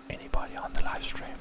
Anybody on the live stream?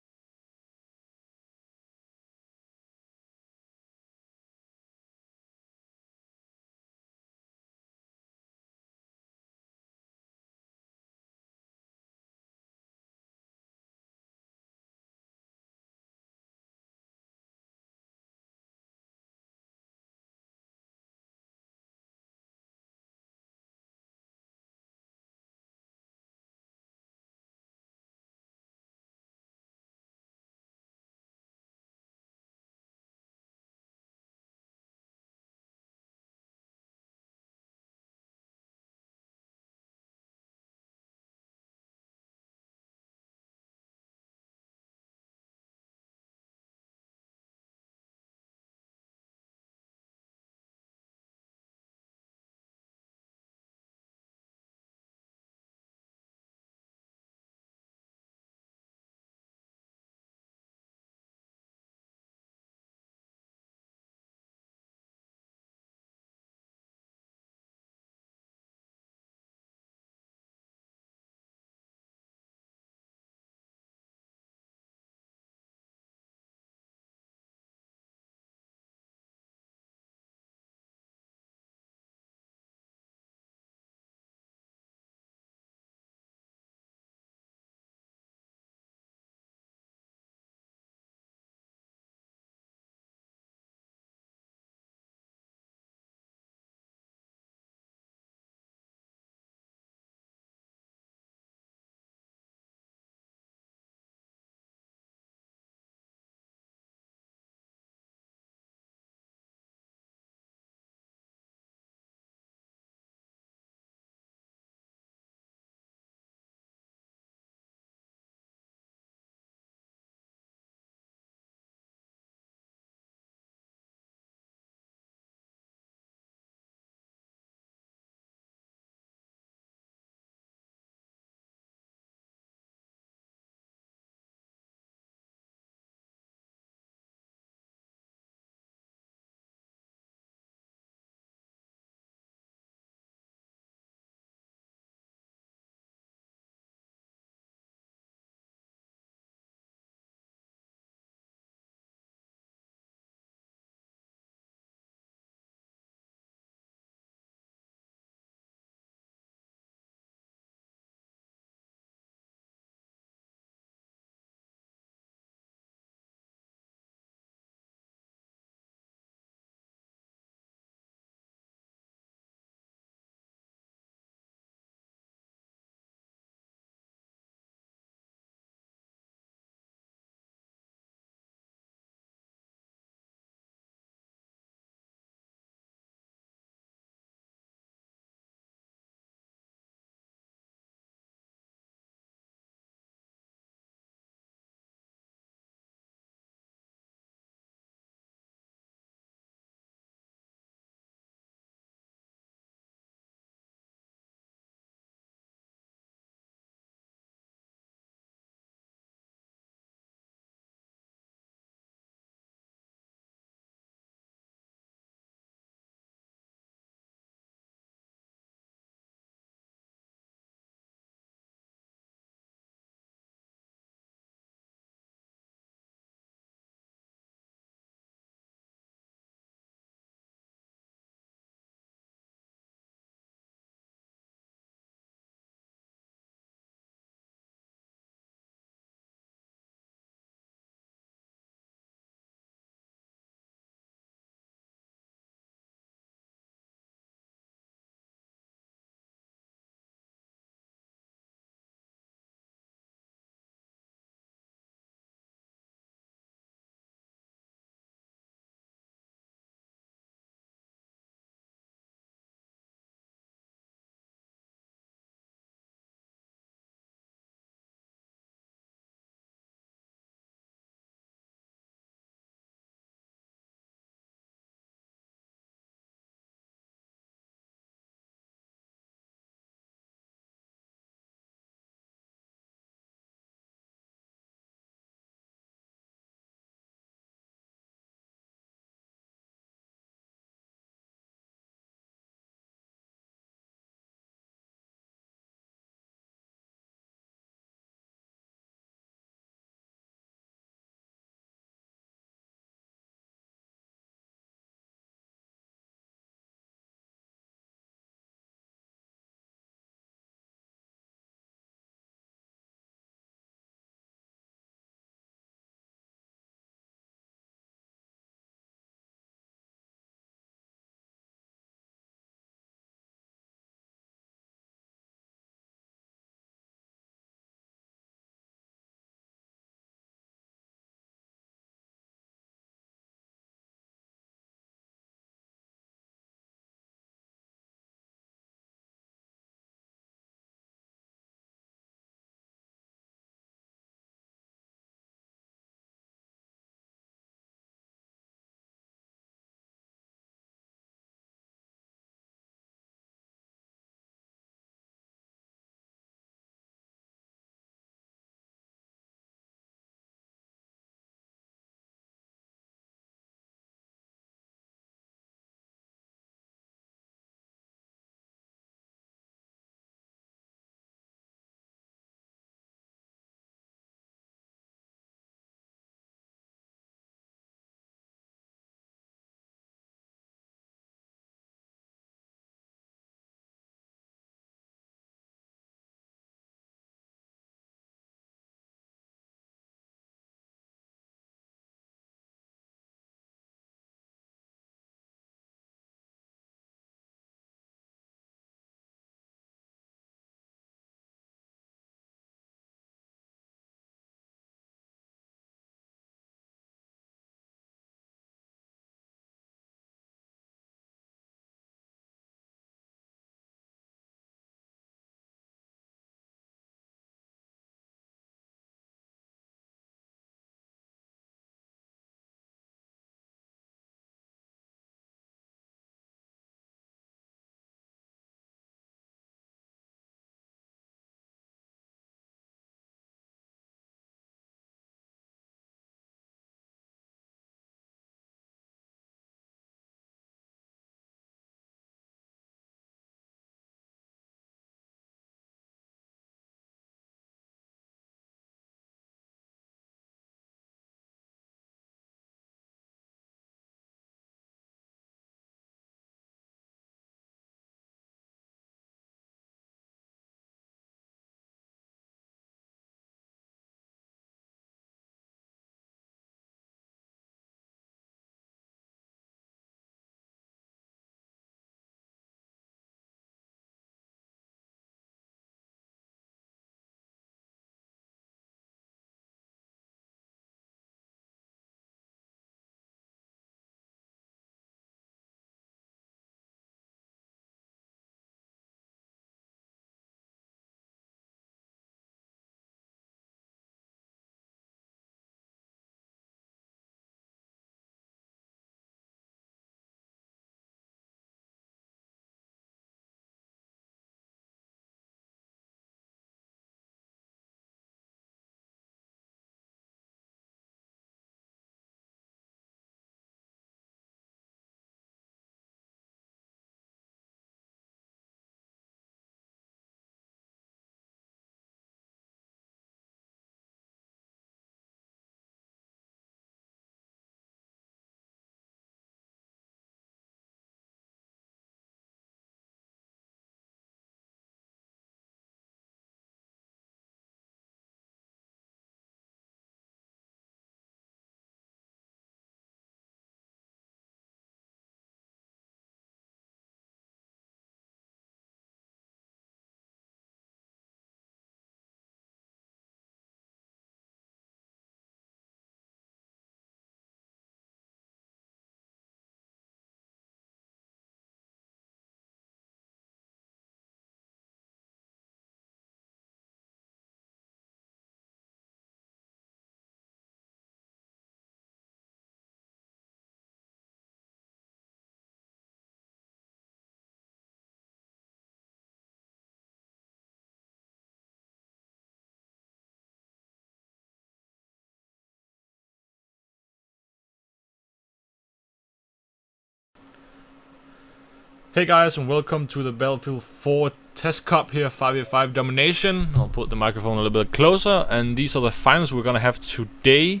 Hey guys, and welcome to the Battlefield 4 Test Cup here, 5v5 Domination. I'll put the microphone a little bit closer, and these are the finals we're gonna have today.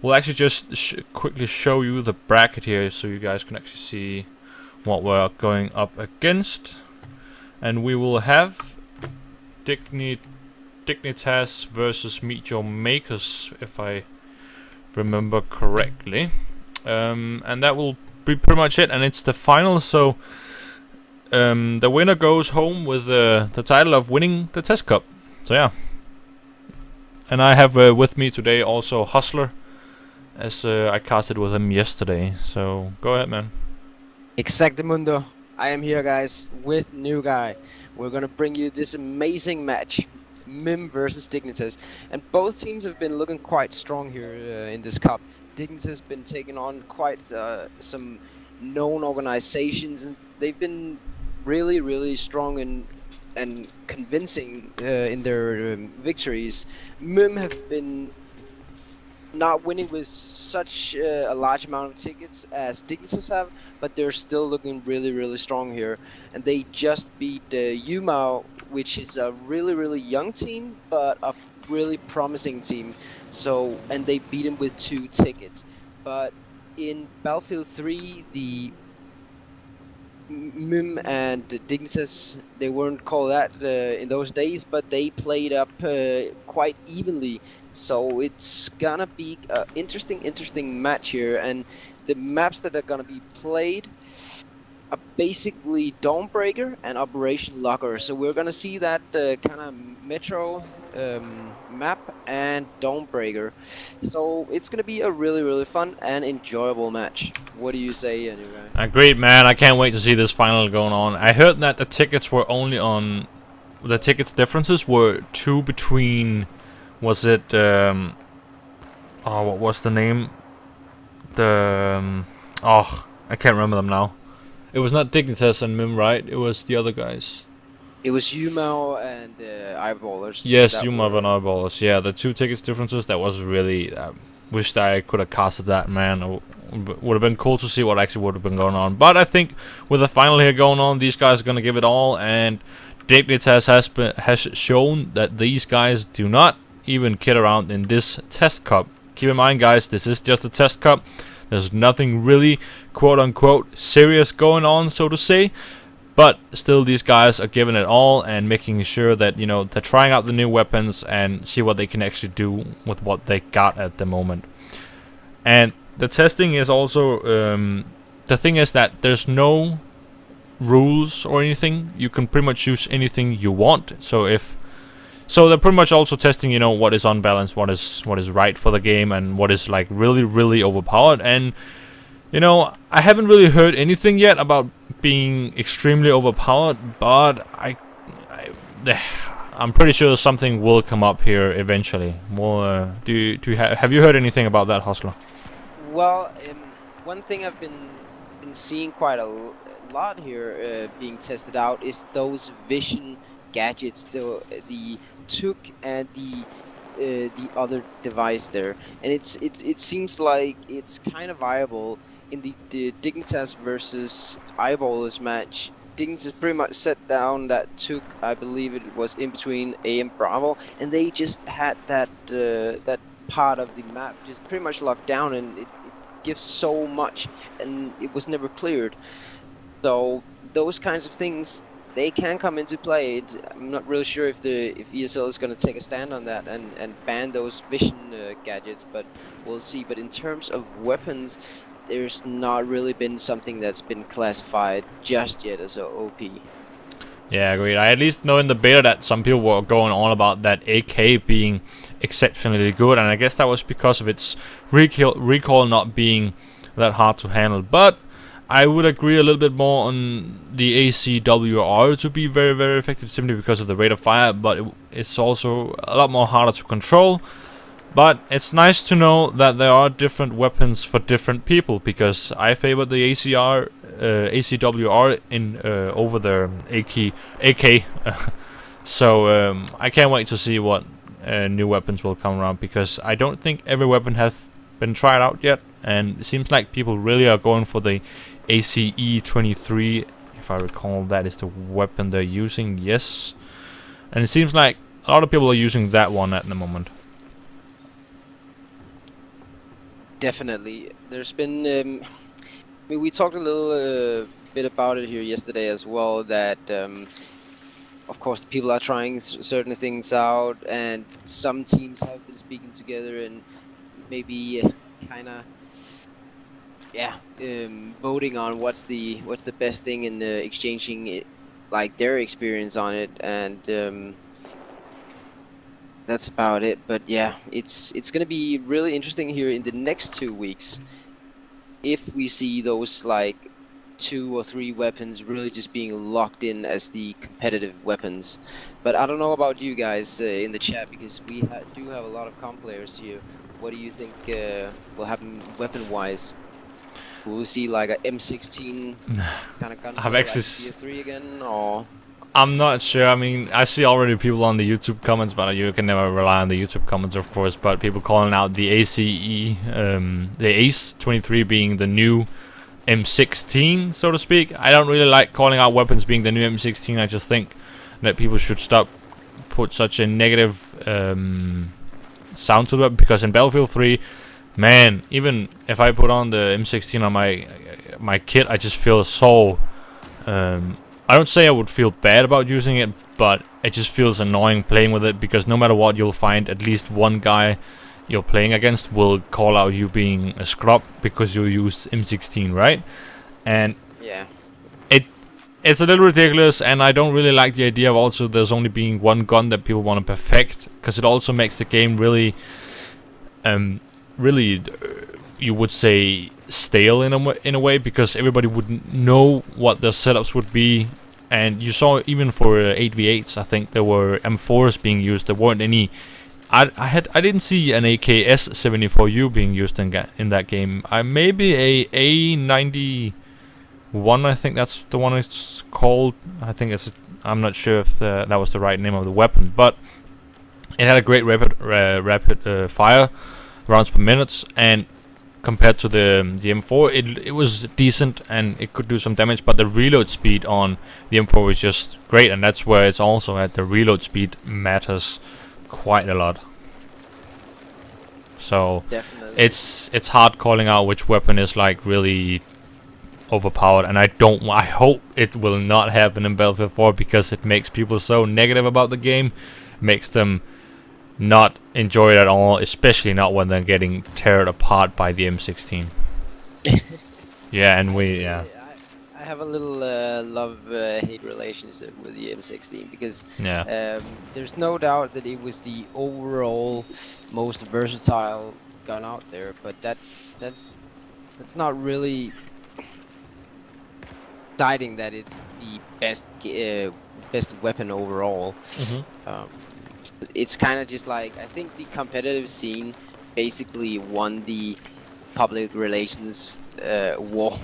We'll actually just quickly show you the bracket here, so you guys can actually see what we're going up against. And we will have Dignitas versus Meet Your Makers, if I remember correctly. And that will be pretty much it, and it's the final, so the winner goes home with the title of winning the Test Cup. So yeah. And I have with me today also Hustler, as I casted with him yesterday. So go ahead, man. Exactamundo. I am here, guys, with Newguy. We're gonna bring you this amazing match, Mim versus Dignitas, and both teams have been looking quite strong here in this cup. Dignitas has been taking on quite some known organizations, and they've been really strong and convincing in their victories. Mim have been not winning with such a large amount of tickets as Dignitas have, but they're still looking really strong here. And they just beat Yumao, which is a really young team, but a really promising team. So, and they beat him with 2 tickets. But in Battlefield 3, the Mim and Dignitas, they weren't called that in those days, but they played up quite evenly. So it's gonna be an interesting match here, and the maps that are gonna be played are basically Dawnbreaker and Operation Locker. So we're gonna see that kind of Metro map and Dawnbreaker. So it's gonna be a really fun and enjoyable match. What do you say, anyway? Agreed, man. I can't wait to see this final going on. I heard that the tickets were only on... The tickets differences were 2 between... Was it... oh, what was the name? Oh, I can't remember them now. It was not Dignitas and Mim, right? It was the other guys. It was Yumao and Eyeballers. Yes, Yumao and Eyeballers. Yeah, the 2 tickets differences, that was really... wished I could have casted that, man. It would have been cool to see what actually would have been going on. But I think with the final here going on, these guys are going to give it all. And Dignitas has shown that these guys do not even kid around in this Test Cup. Keep in mind, guys, this is just a Test Cup. There's nothing really quote-unquote serious going on, so to say. But still, these guys are giving it all and making sure that, you know, they're trying out the new weapons and see what they can actually do with what they got at the moment. And the testing is also... the thing is that there's no rules or anything. You can pretty much use anything you want. So they're pretty much also testing, you know, what is unbalanced, what is right for the game, and what is like really overpowered. And you know, I haven't really heard anything yet about being extremely overpowered, but I'm pretty sure something will come up here eventually. Well, have you heard anything about that, Hustler? Well, one thing I've been seeing quite a lot here being tested out is those vision gadgets, the Took and the other device there, and it seems like it's kind of viable in the Dignitas versus Eyeballers match. Dignitas pretty much set down that Took, I believe it was in between A and Bravo, and they just had that that part of the map just pretty much locked down, and it gives so much, and it was never cleared. So those kinds of things, they can come into play. I'm not really sure if ESL is going to take a stand on that and ban those vision gadgets, but we'll see. But in terms of weapons, there's not really been something that's been classified just yet as a OP. Yeah, agreed. I at least know in the beta that some people were going on about that AK being exceptionally good, and I guess that was because of its recoil not being that hard to handle. But I would agree a little bit more on the ACWR to be very effective, simply because of the rate of fire, but it's also a lot more harder to control. But it's nice to know that there are different weapons for different people, because I favor the ACWR in over the AK. So I can't wait to see what new weapons will come around, because I don't think every weapon has been tried out yet, and it seems like people really are going for the ACE 23 if I recall, that is the weapon they're using. Yes, and it seems like a lot of people are using that one at the moment. Definitely. There's been, I mean, we talked a little bit about it here yesterday as well, that of course people are trying certain things out, and some teams have been speaking together and maybe kind of, yeah, voting on what's the best thing and exchanging it, like their experience on it, and that's about it. But yeah, it's gonna be really interesting here in the next 2 weeks if we see those like 2 or 3 weapons really just being locked in as the competitive weapons. But I don't know about you guys in the chat, because we do have a lot of comp players here. What do you think will happen weapon-wise? Will we see like a M16 kind of gun, I've like actually Tier 3 again, or? I'm not sure. I mean, I see already people on the YouTube comments, but you can never rely on the YouTube comments, of course. But people calling out the ACE, the ACE 23 being the new M16, so to speak. I don't really like calling out weapons being the new M16. I just think that people should stop put such a negative sound to it, because in Battlefield 3, man, even if I put on the M16 on my kit, I just feel so. I don't say I would feel bad about using it, but it just feels annoying playing with it, because no matter what, you'll find at least one guy you're playing against will call out you being a scrub because you use M16, right? And yeah, it's a little ridiculous, and I don't really like the idea of also there's only being one gun that people want to perfect, because it also makes the game really, you would say, stale in a way, because everybody would know what their setups would be. And you saw even for 8v8s, I think there were M4s being used. There weren't any. I didn't see an AKS-74U being used in that game. Maybe a A91. I think that's the one it's called. I think it's. I'm not sure if that was the right name of the weapon, but it had a great rapid fire rounds per minute, and compared to the M4, it was decent and it could do some damage, but the reload speed on the M4 was just great, and that's where it's also at. The reload speed matters quite a lot. So definitely. it's hard calling out which weapon is like really overpowered, and I hope it will not happen in Battlefield 4, because it makes people so negative about the game, makes them not enjoy it at all, especially not when they're getting teared apart by the M16. Yeah, and I have a little love-hate relationship with the M16, because there's no doubt that it was the overall most versatile gun out there, but that's not really deciding that it's the best weapon overall. It's kind of just like, I think the competitive scene basically won the public relations war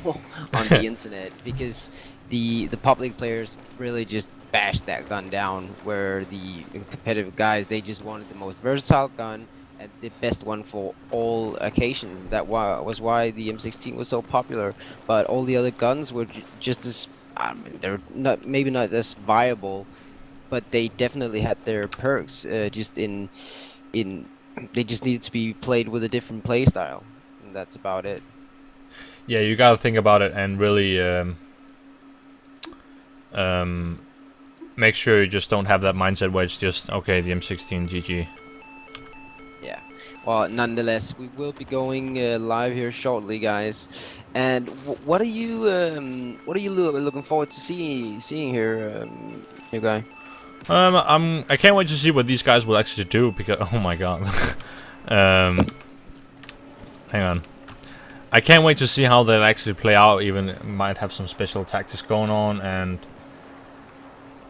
on the internet, because the public players really just bashed that gun down, where the competitive guys, they just wanted the most versatile gun and the best one for all occasions. That was why the M16 was so popular, but all the other guns were just as, I mean, they're maybe not as viable, but they definitely had their perks. They just needed to be played with a different play style, and that's about it. Yeah, you gotta think about it and really make sure you just don't have that mindset where it's just okay, the M16 GG. Yeah. Well, nonetheless, we will be going live here shortly, guys. And what are you looking forward to seeing here, Newguy? I can't wait to see what these guys will actually do, because oh my god. Hang on. I can't wait to see how they'll actually play out. Even might have some special tactics going on, and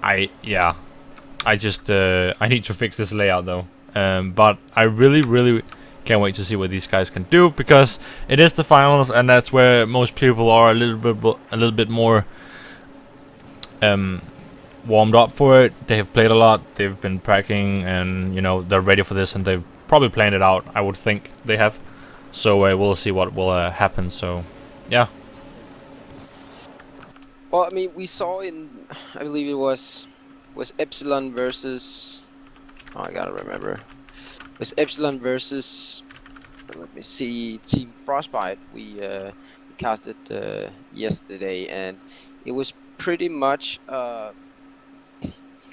I just I need to fix this layout though. But I really can't wait to see what these guys can do, because it is the finals, and that's where most people are a little bit more warmed up for it. They have played a lot, they've been practicing, and you know, they're ready for this, and they've probably planned it out. I would think they have. So we'll see what will happen. So yeah. Well, I mean, we saw in, I believe it was Epsilon versus. Oh, I gotta remember. It was Epsilon versus. Let me see, Team Frostbite. We casted yesterday, and it was pretty much. It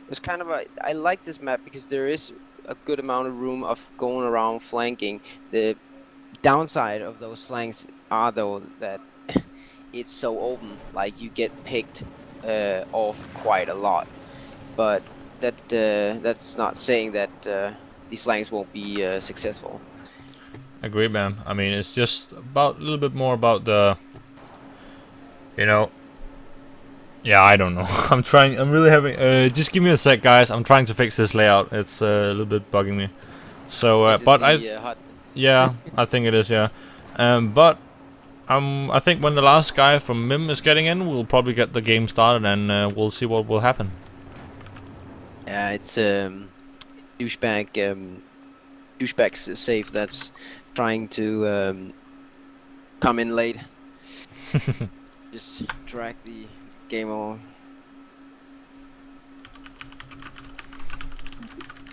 was kind of a. I like this map because there is a good amount of room of going around flanking. The downside of those flanks are though that it's so open, like you get picked off quite a lot. But that's not saying that the flanks won't be successful. Agree, man. I mean, it's just about a little bit more about the, you know. Yeah, I don't know. I'm trying. I'm really having. Just give me a sec, guys. I'm trying to fix this layout. It's a little bit bugging me. So, Is it but the, hot? yeah, I think it is. Yeah, but I think when the last guy from Mim is getting in, we'll probably get the game started, and we'll see what will happen. Yeah, it's douchebag's safe that's trying to come in late. Just drag the game on.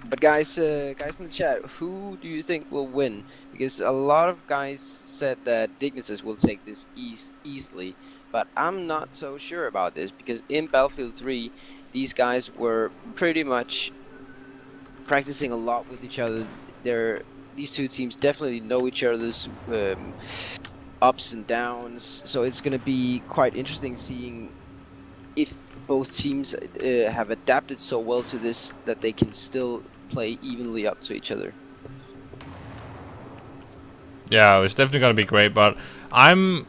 But guys in the chat, who do you think will win? Because a lot of guys said that Dignitas will take this easily, but I'm not so sure about this, because in Battlefield 3, these guys were pretty much practicing a lot with each other. These two teams definitely know each other's ups and downs, so it's gonna be quite interesting seeing if both teams have adapted so well to this that they can still play evenly up to each other. Yeah, it's definitely gonna be great. But I've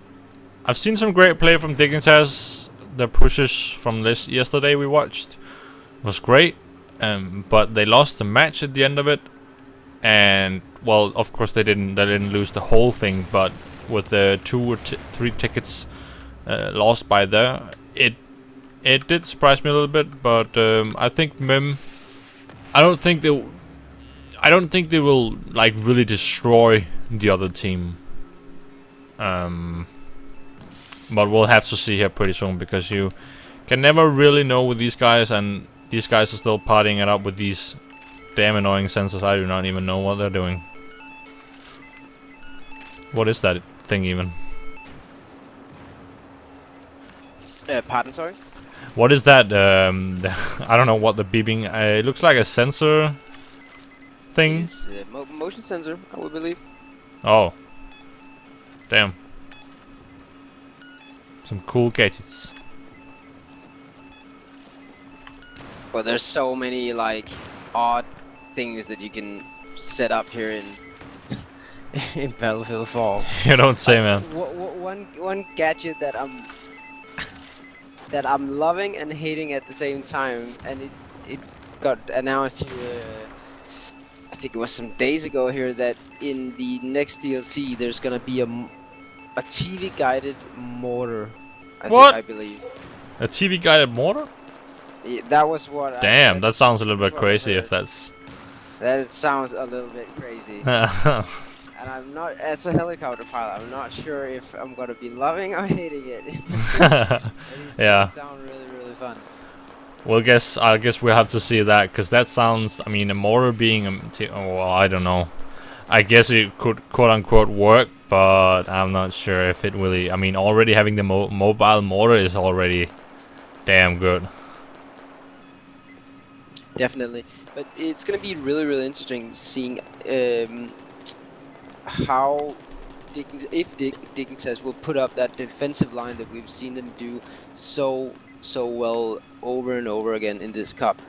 seen some great play from Dignitas. The pushes from this yesterday we watched was great, but they lost the match at the end of it. And well, of course they didn't lose the whole thing, but with the 2 or 3 tickets lost by there, it did surprise me a little bit. But I think Mim, I don't think they will like really destroy the other team. But we'll have to see here pretty soon, because you can never really know with these guys, and these guys are still partying it up with these damn annoying sensors. I do not even know what they're doing. What is that thing even? Pardon, sorry? What is that? I don't know what the beeping. It looks like a sensor thing. It's motion sensor, I would believe. Oh. Damn. Some cool gadgets. Well, there's so many like odd things that you can set up here in in Battlefield 4. You don't say, man. One gadget that I'm loving and hating at the same time, and it got announced here. I think it was some days ago here, that in the next DLC there's gonna be a TV guided mortar. What? I believe. A TV guided mortar? Yeah, that was what. Damn, that sounds a little bit crazy if that's. That sounds a little bit crazy. And I'm not, as a helicopter pilot, I'm not sure if I'm gonna be loving or hating it. Yeah. It sounds really fun. Well, I guess we'll have to see that, because that sounds. I mean, a mortar being well, I don't know. I guess it could quote unquote work, but I'm not sure if it really. I mean, already having the mobile mortar is already damn good. Definitely, but it's gonna be really interesting seeing how Dignitas will put up that defensive line that we've seen them do so well over and over again in this cup.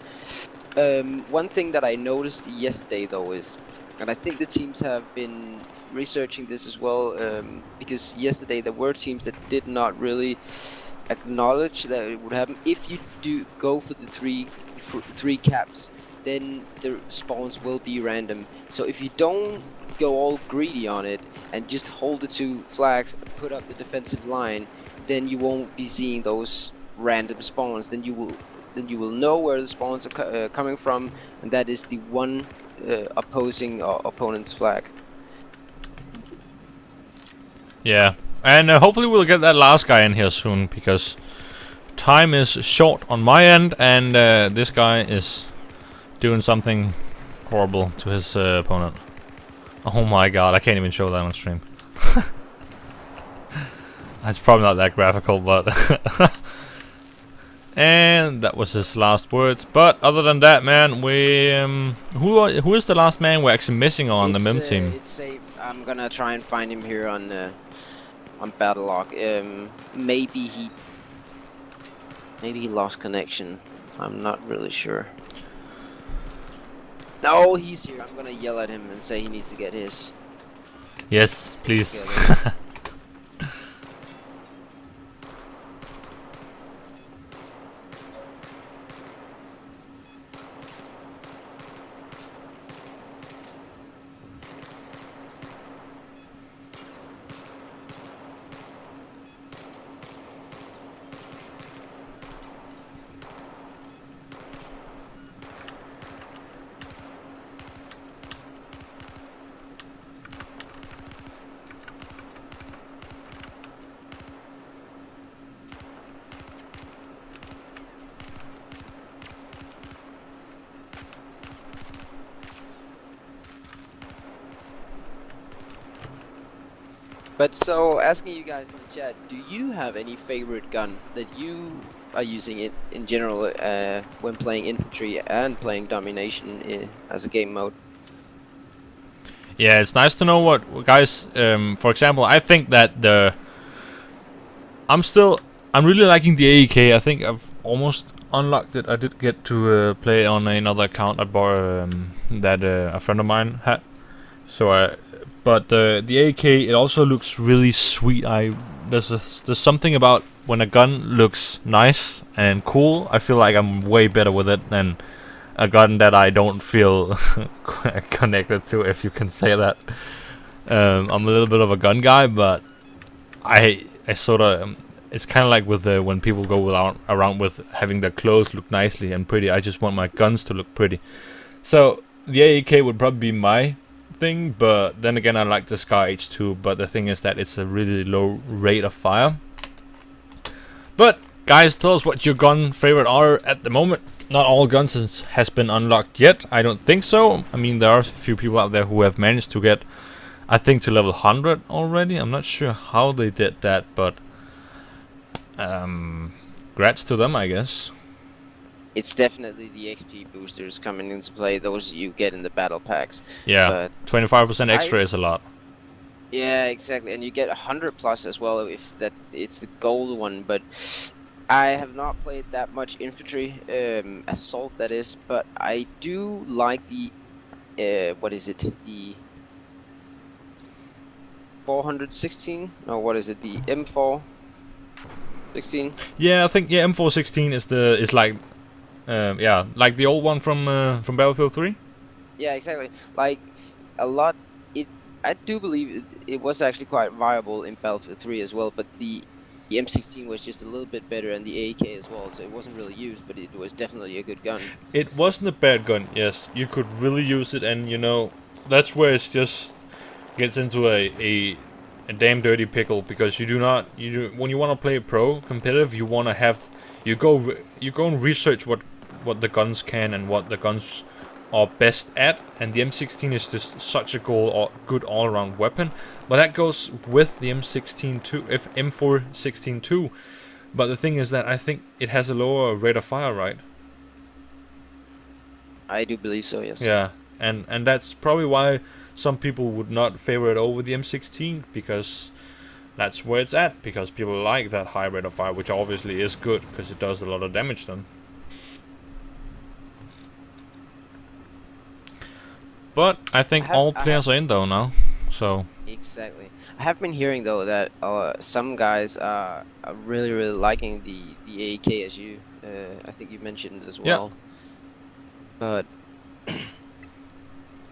One thing that I noticed yesterday though is, and I think the teams have been researching this as well, because yesterday there were teams that did not really acknowledge that it would happen. If you do go for the three caps, then the spawns will be random. So if you don't go all greedy on it and just hold the 2 flags, put up the defensive line, then you won't be seeing those random spawns. Then you will know where the spawns are coming from, and that is the one opposing or opponent's flag. Yeah, and hopefully we'll get that last guy in here soon, because time is short on my end, and this guy is doing something horrible to his opponent. Oh my god, I can't even show that on stream. It's probably not that graphical, but and that was his last words. But other than that, man, we who is the last man we're actually missing on the MIM team? It's safe. I'm gonna try and find him here on Battle Log. Maybe he lost connection. I'm not really sure. No, he's here. I'm gonna yell at him and say he needs to get his. Yes, please. But so, asking you guys in the chat, do you have any favorite gun that you are using it in general when playing infantry and playing domination as a game mode? Yeah, it's nice to know what guys. For example, I think that I'm really liking the AEK. I think I've almost unlocked it. I did get to play on another account I bought that a friend of mine had. So but the AEK, it also looks really sweet. There's something about when a gun looks nice and cool. I feel like I'm way better with it than a gun that I don't feel connected to, if you can say that. I'm a little bit of a gun guy, but I sort of it's kind of like with when people go around with having their clothes look nicely and pretty. I just want my guns to look pretty. So the AEK would probably be my thing, but then again I like the Scar H2, but the thing is that it's a really low rate of fire. But guys, tell us what your gun favorite are at the moment. Not all guns has been unlocked yet, I don't think so. I mean, there are a few people out there who have managed to get, I think, to level 100 already. I'm not sure how they did that, but congrats to them, I guess. It's definitely the XP boosters coming into play, those you get in the battle packs. Yeah, 25% extra is a lot. Yeah, exactly, and you get 100 plus as well if that it's the gold one. But I have not played that much infantry, assault that is, but I do like the what is it, the 416? No, what is it, the M416? Yeah, I think M416 is like yeah, like the old one from Battlefield 3. Yeah, exactly. Like a lot. I do believe it was actually quite viable in Battlefield 3 as well, but the M16 was just a little bit better, and the AEK as well, so it wasn't really used, but it was definitely a good gun. It wasn't a bad gun, yes. You could really use it, and you know, that's where it just gets into a damn dirty pickle, because when you want to play pro competitive, you want to have, you go and research what the guns can and what the guns are best at, and the M16 is just such a good all-around weapon. But that goes with the M16 too, if M416 too. But the thing is that I think it has a lower rate of fire, right? I do believe so, yes. Yeah, and that's probably why some people would not favor it over the M16, because that's where it's at, because people like that high rate of fire, which obviously is good because it does a lot of damage then. But I think all players are in though now, so. Exactly. I have been hearing though that some guys are really liking the AEK, as you I think you mentioned as well. Yeah. But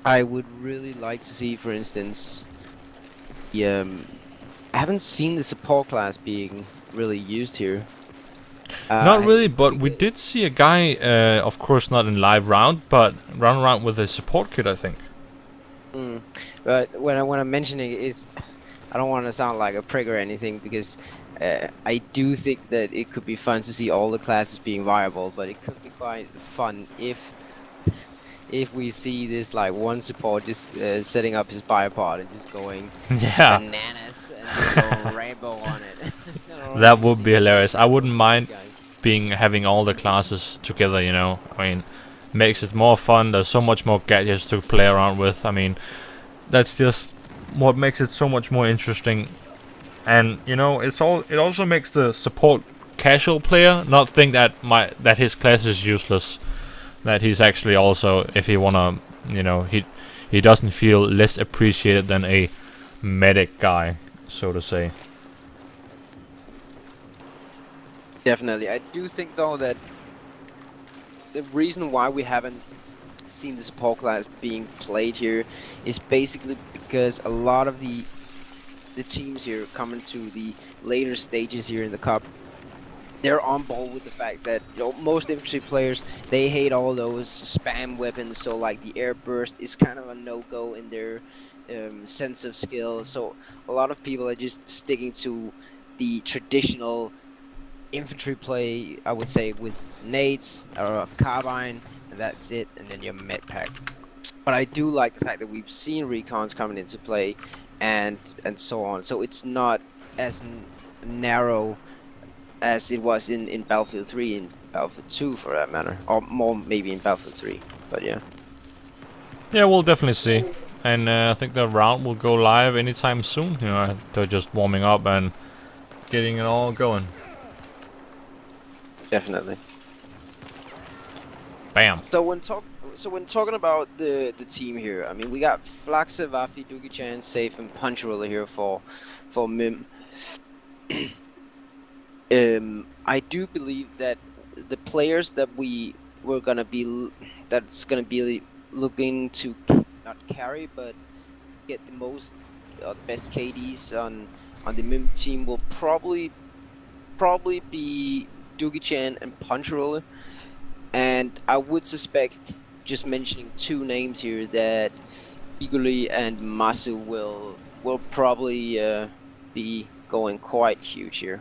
I would really like to see, for instance, I haven't seen the support class being really used here. Not really, but we did see a guy, of course not in live round, but run around with a support kit, I think. But when I'm mentioning it, I don't want to sound like a prig or anything, because I do think that it could be fun to see all the classes being viable, but it could be quite fun if we see this like one support just setting up his biopod and just going Yeah, bananas and just going rainbow on it. that would be hilarious. I wouldn't mind Guys. having all the classes together. You know, I mean, makes it more fun. There's so much more gadgets to play around with. I mean, that's just what makes it so much more interesting. And you know, it also makes the support casual player not think that his class is useless. That he's actually also, if he wanna, you know, he doesn't feel less appreciated than a medic guy, so to say. Definitely. I do think though that the reason why we haven't seen the support class being played here is basically because a lot of the teams here coming to the later stages here in the cup, they're on board with the fact that, you know, most infantry players, they hate all those spam weapons, so like the air burst is kind of a no-go in their sense of skill. So a lot of people are just sticking to the traditional infantry play, I would say, with nades or a carbine, and that's it, and then your med pack. But I do like the fact that we've seen recons coming into play and so on, so it's not as narrow as it was in Battlefield 3 and Battlefield 2 for that matter, or more maybe in Battlefield 3, but yeah. Yeah, we'll definitely see. And I think the round will go live anytime soon. You know, they're just warming up and getting it all going. Definitely. Bam. So when talking about the team here, I mean, we got Flaxa, Vafi, Dugi-chan, Safe, and Punch Roller here for Mim. I do believe that the players that that's gonna be looking to not carry but get the most the best KDs on the Mim team will probably be Dugi-chan and Punch Roller, and I would suspect, just mentioning two names here, that Iguli and Masu will probably be going quite huge here.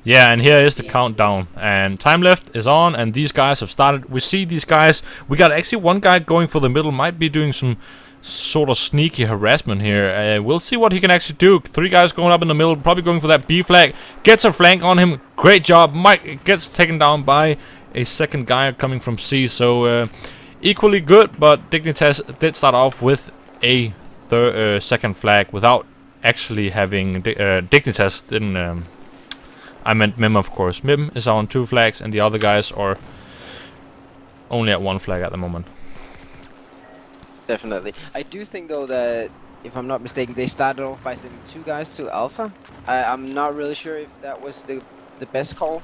Yeah, and here is the countdown, and time left is on, and these guys have started. We see these guys. We got actually one guy going for the middle, might be doing some sort of sneaky harassment here. We'll see what he can actually do. Three guys going up in the middle, probably going for that B flag. Gets a flank on him. Great job. Mike gets taken down by a second guy coming from C. So equally good, but Dignitas did start off with a second flag without actually having Dignitas didn't. I meant Mim, of course. Mim is on 2 flags, and the other guys are only at 1 flag at the moment. Definitely. I do think though that, if I'm not mistaken, they started off by sending 2 guys to Alpha. I'm not really sure if that was the best call.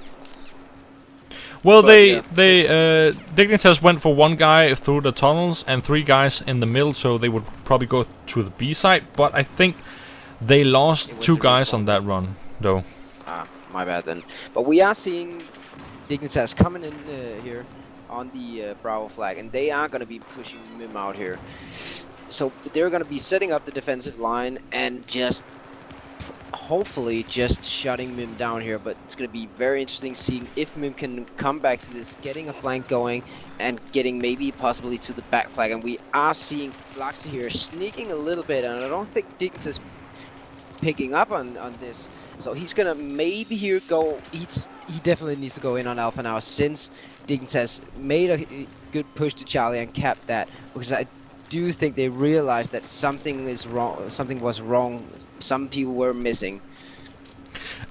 Well, Dignitas went for 1 guy through the tunnels and 3 guys in the middle, so they would probably go to the B side. But I think they lost 2 guys on that run, though. Ah, my bad then. But we are seeing Dignitas coming in here on the Bravo flag, and they are going to be pushing Mim out here. So they're going to be setting up the defensive line and just hopefully just shutting Mim down here. But it's going to be very interesting seeing if Mim can come back to this, getting a flank going and getting maybe possibly to the back flag. And we are seeing Flaxa here sneaking a little bit, and I don't think Dignitas picking up on this. So he's gonna maybe here go. He definitely needs to go in on Alpha now, since Dignitas made a good push to Charlie and capped that, because I do think they realized that something is wrong. Something was wrong. Some people were missing.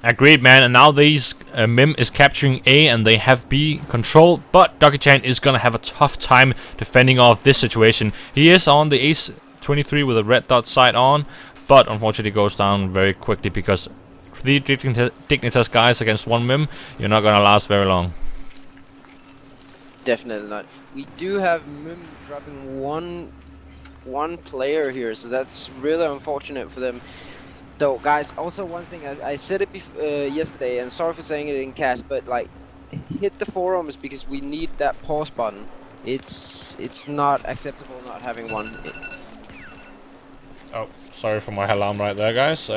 Agreed, man. And now these Mim is capturing A and they have B control, but Dugi-chan is gonna have a tough time defending off this situation. He is on the Ace 23 with a red dot sight on, but unfortunately goes down very quickly because 3 Dignitas guys against 1 Mim, you're not gonna last very long. Definitely not. We do have Mim dropping one player here, so that's really unfortunate for them. So guys, also one thing, I said it yesterday, and sorry for saying it in cast, but like, hit the forums because we need that pause button. It's not acceptable not having one. Oh, sorry for my alarm right there, guys.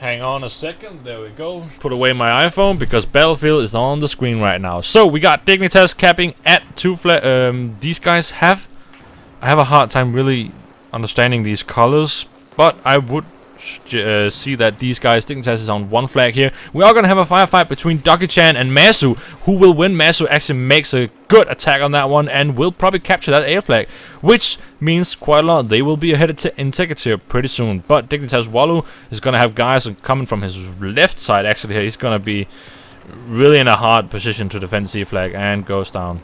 Hang on a second, there we go. Put away my iPhone because Battlefield is on the screen right now. So we got Dignitas capping at 2 flag. These guys have... I have a hard time really understanding these colors, but I would see that these guys, Dignitas is on 1 flag here. We are gonna have a firefight between Doki-chan and Masu. Who will win? Masu actually makes a good attack on that one and will probably capture that A flag, which means quite a lot. They will be ahead in tickets here pretty soon. But Dignitas Walu is gonna have guys coming from his left side. Actually, here he's gonna be really in a hard position to defend C flag, and goes down.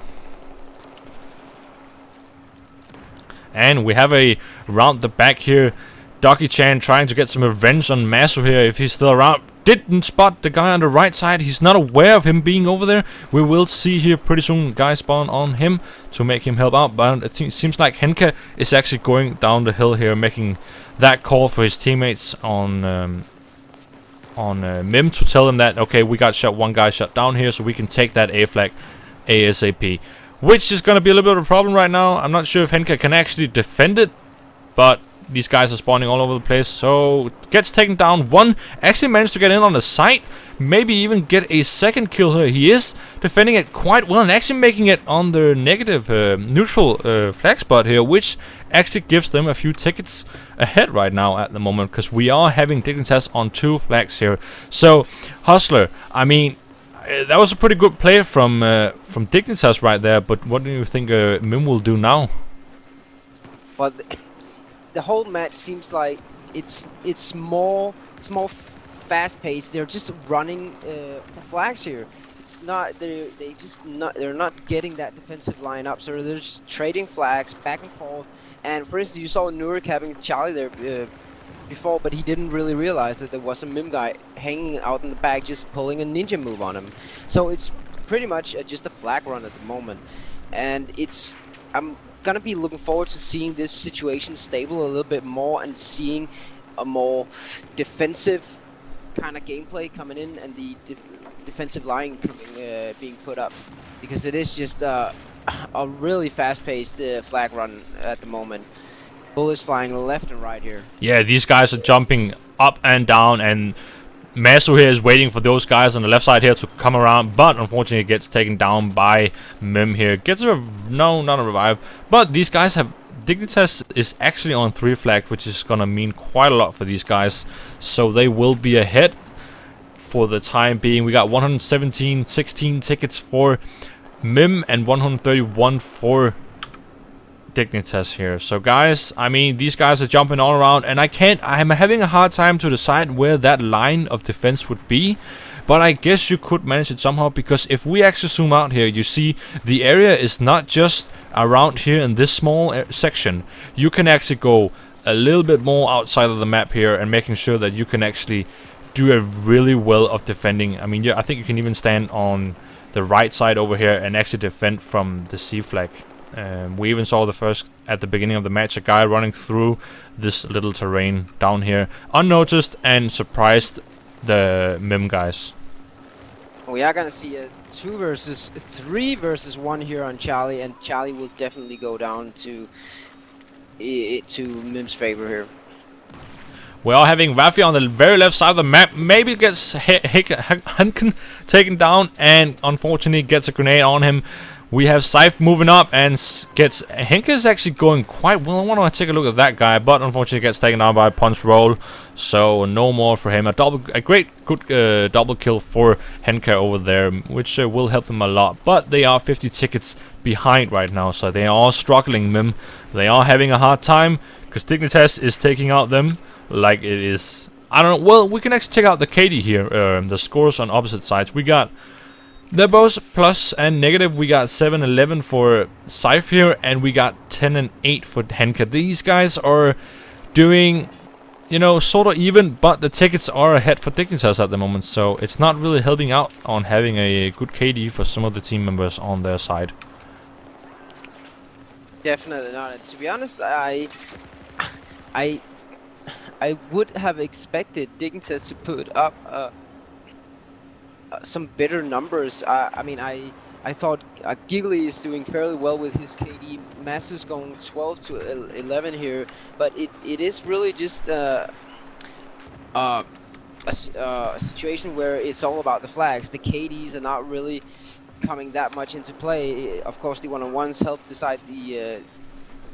And we have a round the back here. Doki-chan trying to get some revenge on Masu here if he's still around. Didn't spot the guy on the right side. He's not aware of him being over there. We will see here pretty soon guys spawn on him to make him help out. But it seems like Henke is actually going down the hill here, making that call for his teammates on Mim to tell him that, okay, we got one guy shot down here, so we can take that A flag ASAP. Which is going to be a little bit of a problem right now. I'm not sure if Henke can actually defend it, but these guys are spawning all over the place. So gets taken down. One actually managed to get in on the site, maybe even get a second kill here. He is defending it quite well and actually making it on the negative neutral flag spot here, which actually gives them a few tickets ahead right now at the moment, because we are having Dignitas on 2 flags here. So Hustler, I mean, that was a pretty good play from Dignitas right there, but what do you think Mim will do now? Well, the whole match seems like it's more fast paced. They're just running for flags here. It's not they're not getting that defensive line up, so they're just trading flags back and forth. And for instance, you saw Newguy having Charlie there before, but he didn't really realize that there was a Mim guy hanging out in the back, just pulling a ninja move on him. So it's pretty much just a flag run at the moment, and I'm gonna be looking forward to seeing this situation stable a little bit more and seeing a more defensive kind of gameplay coming in, and the defensive line coming, being put up, because it is just a really fast-paced flag run at the moment. Bullets flying left and right here. Yeah, these guys are jumping up and down, and Masu here is waiting for those guys on the left side here to come around, but unfortunately it gets taken down by Mim here. Gets a no, not a revive, but these guys have... Dignitas is actually on 3 flag, which is gonna mean quite a lot for these guys, so they will be ahead for the time being. We got 16 tickets for Mim and 131 for Dignitas here. So guys, I mean, these guys are jumping all around, and I'm having a hard time to decide where that line of defense would be, but I guess you could manage it somehow, because if we actually zoom out here, you see the area is not just around here in this small section. You can actually go a little bit more outside of the map here, and making sure that you can actually do a really well of defending. I mean, yeah, I think you can even stand on the right side over here and actually defend from the C flag. We even saw at the beginning of the match, a guy running through this little terrain down here unnoticed and surprised the Mim guys. We are gonna see a 3 versus 1 here on Charlie, and Charlie will definitely go down to Mim's favor here. We are having Rafi on the very left side of the map. Maybe gets Hanken taken down, and unfortunately gets a grenade on him. We have Scythe moving up and gets... Henke is actually going quite well. I want to take a look at that guy, but unfortunately gets taken down by a punch roll. So no more for him. A good double kill for Henke over there, which will help them a lot. But they are 50 tickets behind right now, so they are struggling, Mim. They are having a hard time, because Dignitas is taking out them like it is... I don't know. Well, we can actually check out the KD here. The scores on opposite sides. We got... They're both plus and negative. We got 7-11 for Scythe here, and we got 10 and 8 for Henke. These guys are doing, you know, sort of even, but the tickets are ahead for Dignitas at the moment, so it's not really helping out on having a good KD for some of the team members on their side. Definitely not. To be honest, I would have expected Dignitas to put up some better numbers. I mean, I thought Giggly is doing fairly well with his KD. Masu's going 12 to 11 here, but it is really just a situation where it's all about the flags. The KDs are not really coming that much into play. Of course, the one-on-ones help decide the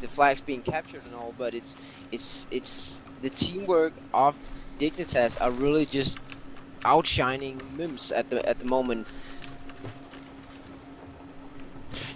flags being captured and all, but it's the teamwork of Dignitas are really just outshining Mims at the moment.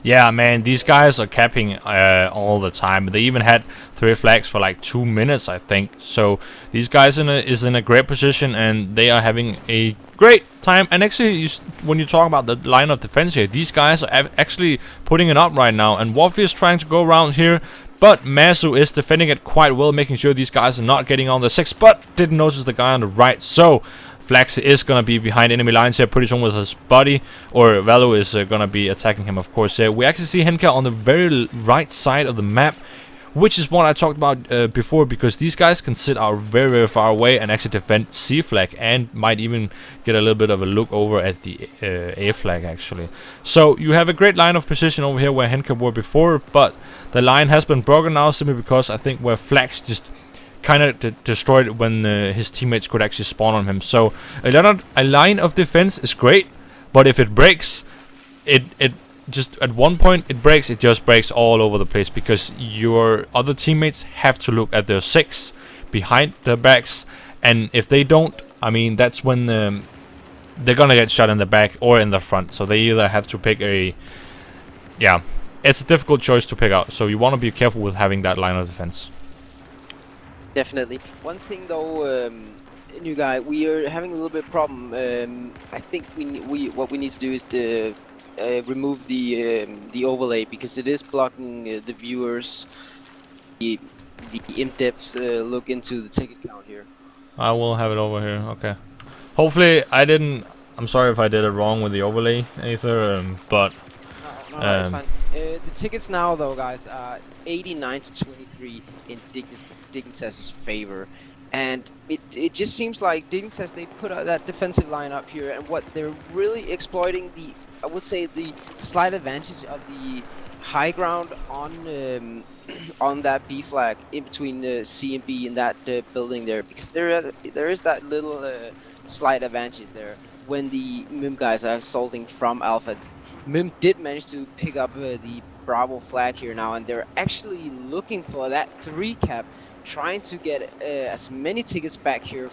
Yeah, man, these guys are capping all the time. They even had 3 flags for like 2 minutes, I think. So these guys is in a great position, and they are having a great time. And actually, when you talk about the line of defense here, these guys are actually putting it up right now. And Waffy is trying to go around here, but Masu is defending it quite well, making sure these guys are not getting on the 6, but didn't notice the guy on the right. So Flax is going to be behind enemy lines here pretty soon with his body, or Valo is going to be attacking him, of course. We actually see Henka on the very right side of the map, which is what I talked about before, because these guys can sit out very, very far away and actually defend C flag, and might even get a little bit of a look over at the A flag, actually. So you have a great line of position over here where Henka were before, but the line has been broken now simply because I think where Flax just kind of destroyed it when his teammates could actually spawn on him. So a line of defense is great, but if it breaks, it just at one point it just breaks all over the place, because your other teammates have to look at their 6 behind their backs, and if they don't, I mean, that's when they're gonna get shot in the back or in the front. So they either have to pick it's a difficult choice to pick out, so you want to be careful with having that line of defense. Definitely. One thing though, Newguy, we are having a little bit of problem. I think what we need to do is to remove the overlay, because it is blocking the viewers the in-depth look into the ticket count here. I will have it over here. Okay. Hopefully I didn't. I'm sorry if I did it wrong with the overlay, Aether. But no, it's fine. The tickets now though, guys, are 89 to 23 in Dignitas' favor, and it just seems like Dignitas, they put out that defensive line up here, and what they're really exploiting I would say the slight advantage of the high ground on on that B flag in between C and B in that building there, because there is that little slight advantage there when the Mim guys are assaulting from Alpha. Mim did manage to pick up the Bravo flag here now, and they're actually looking for that 3 cap, trying to get as many tickets back here,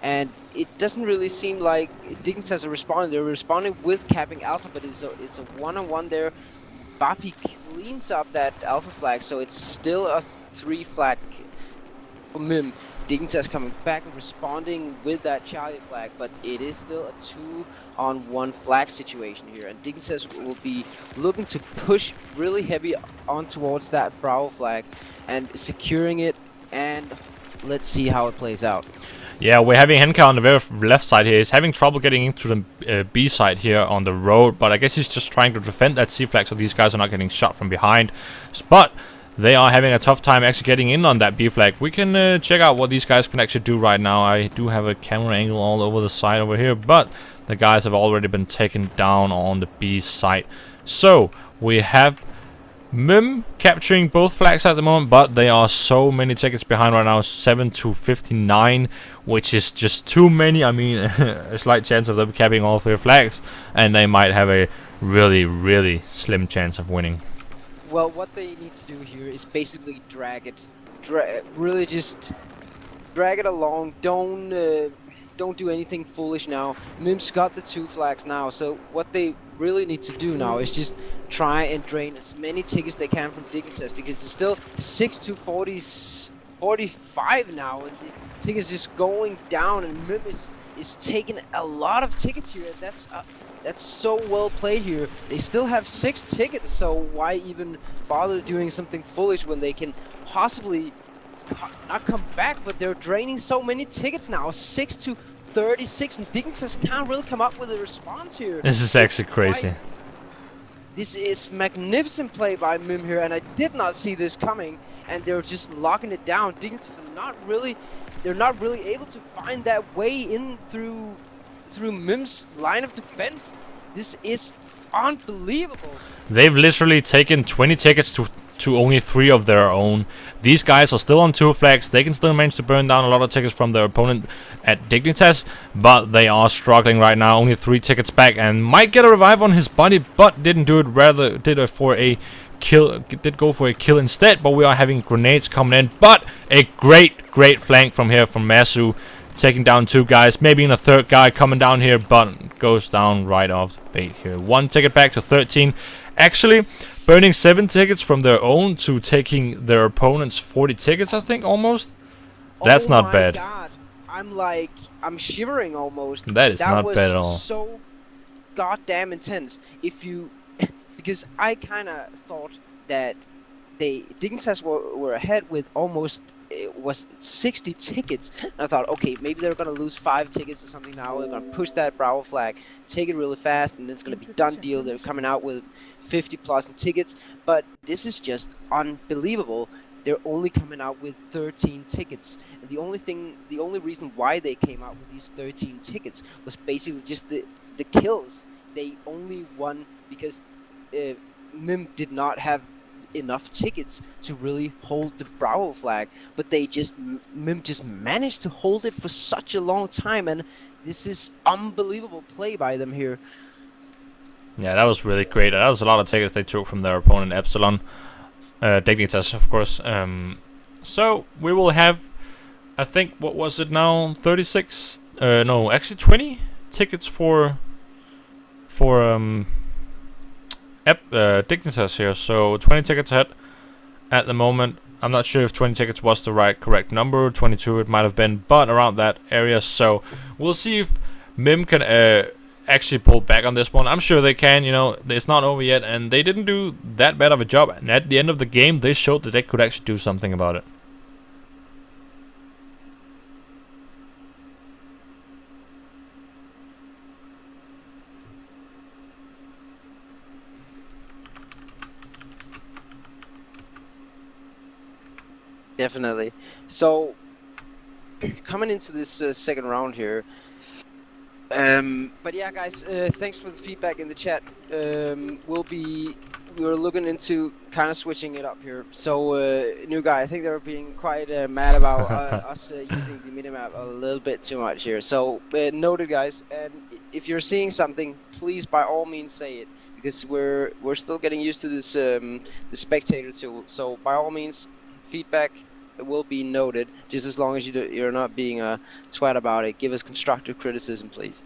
and it doesn't really seem like Dignitas are responding. They're responding with capping Alpha, but it's a one-on-one there. Buffy cleans up that Alpha flag, so it's still a 3 flag for Mim. Dignitas coming back and responding with that Charlie flag, but it is still a 2-on-1 flag situation here, and Dignitas will be looking to push really heavy on towards that Bravo flag and securing it, and let's see how it plays out. Yeah, we're having Henka on the very left side here. He's having trouble getting into the B side here on the road, but I guess he's just trying to defend that C flag so these guys are not getting shot from behind. But they are having a tough time actually getting in on that B flag. We can check out what these guys can actually do right now. I do have a camera angle all over the side over here, but the guys have already been taken down on the B side. So we have Mim capturing both flags at the moment, but they are so many tickets behind right now, 7 to 59, which is just too many. I mean, a slight chance of them capping all 3 flags, and they might have a really, really slim chance of winning. Well, what they need to do here is basically drag it, really just drag it along. Don't do anything foolish now. Mim's got the 2 flags now, so what they really need to do now is just try and drain as many tickets they can from Dignitas, because it's still 6 to 45 now, and the tickets just going down, and Mim is taking a lot of tickets here. That's so well played here. They still have 6 tickets, so why even bother doing something foolish when they can possibly not come back? But they're draining so many tickets now, 6 to 36, and Dignitas can't really come up with a response here. This is actually crazy. This is magnificent play by Mim here, and I did not see this coming, and they're just locking it down. Dignitas they're not really able to find that way in through Mim's line of defense. This is unbelievable. They've literally taken 20 tickets to only 3 of their own. These guys are still on 2 flags. They can still manage to burn down a lot of tickets from their opponent at Dignitas, but they are struggling right now. Only 3 tickets back, and might get a revive on his body, but didn't do it. Rather did it for a kill. Did go for a kill instead. But we are having grenades coming in. But a great flank from here from Masu, taking down 2 guys. Maybe in a 3rd guy coming down here, but goes down right off the bait here. 1 ticket back to 13. Actually, burning 7 tickets from their own to taking their opponent's 40 tickets, I think, almost. That's not bad. God. I'm shivering almost. That is not bad at all. So goddamn intense. If you, because I kind of thought that Dignitas were ahead with almost, it was 60 tickets. And I thought, okay, maybe they're gonna lose 5 tickets or something now. They're gonna push that Bravo flag, take it really fast, and then it's gonna be done deal. They're coming out with 50 plus in tickets, but this is just unbelievable. They're only coming out with 13 tickets, and the only reason why they came out with these 13 tickets was basically just the kills. They only won because Mim did not have enough tickets to really hold the Bravo flag, but Mim just managed to hold it for such a long time, and this is unbelievable play by them here. Yeah, that was really great. That was a lot of tickets they took from their opponent, Epsilon. Dignitas, of course. So, we will have, I think, what was it now? 36? No, actually 20 tickets for Dignitas here. So, 20 tickets ahead at the moment. I'm not sure if 20 tickets was the correct number. 22 it might have been, but around that area. So, we'll see if Mim can actually pull back on this one. I'm sure they can, you know, it's not over yet, and they didn't do that bad of a job. And at the end of the game, they showed that they could actually do something about it. Definitely. So, coming into this second round here, but yeah, guys, thanks for the feedback in the chat. We're looking into kind of switching it up here. So, Newguy, I think they're being quite mad about us using the minimap a little bit too much here. So, noted, guys. And if you're seeing something, please by all means say it, because we're still getting used to this the spectator tool. So, by all means, feedback will be noted, just as long as you're not being a twat about it. Give us constructive criticism, please.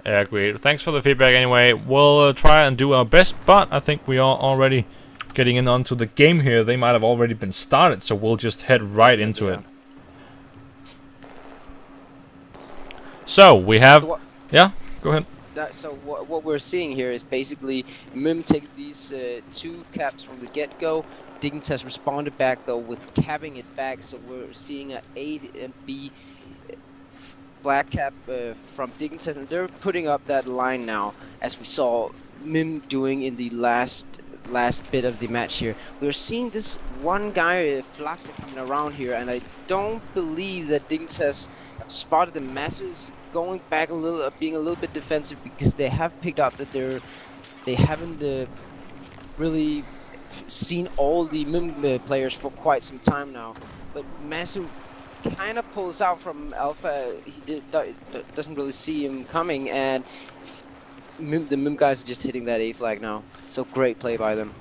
Yeah, great. Thanks for the feedback anyway. We'll try and do our best, but I think we are already getting in onto the game here. They might have already been started, so we'll just head right into it. So, we have... Yeah, go ahead. So what we're seeing here is basically Mim take these 2 caps from the get-go. Dignitas responded back though with capping it back, so we're seeing a A and B black cap from Dignitas, and they're putting up that line now, as we saw Mim doing in the last bit of the match here. We're seeing this one guy Flaxer coming around here, and I don't believe that Dignitas have spotted the masses going back a little, being a little bit defensive, because they have picked up that they haven't really seen all the Mim players for quite some time now. But Masu kind of pulls out from Alpha. He doesn't really see him coming, and the Mim guys are just hitting that A flag now. So great play by them.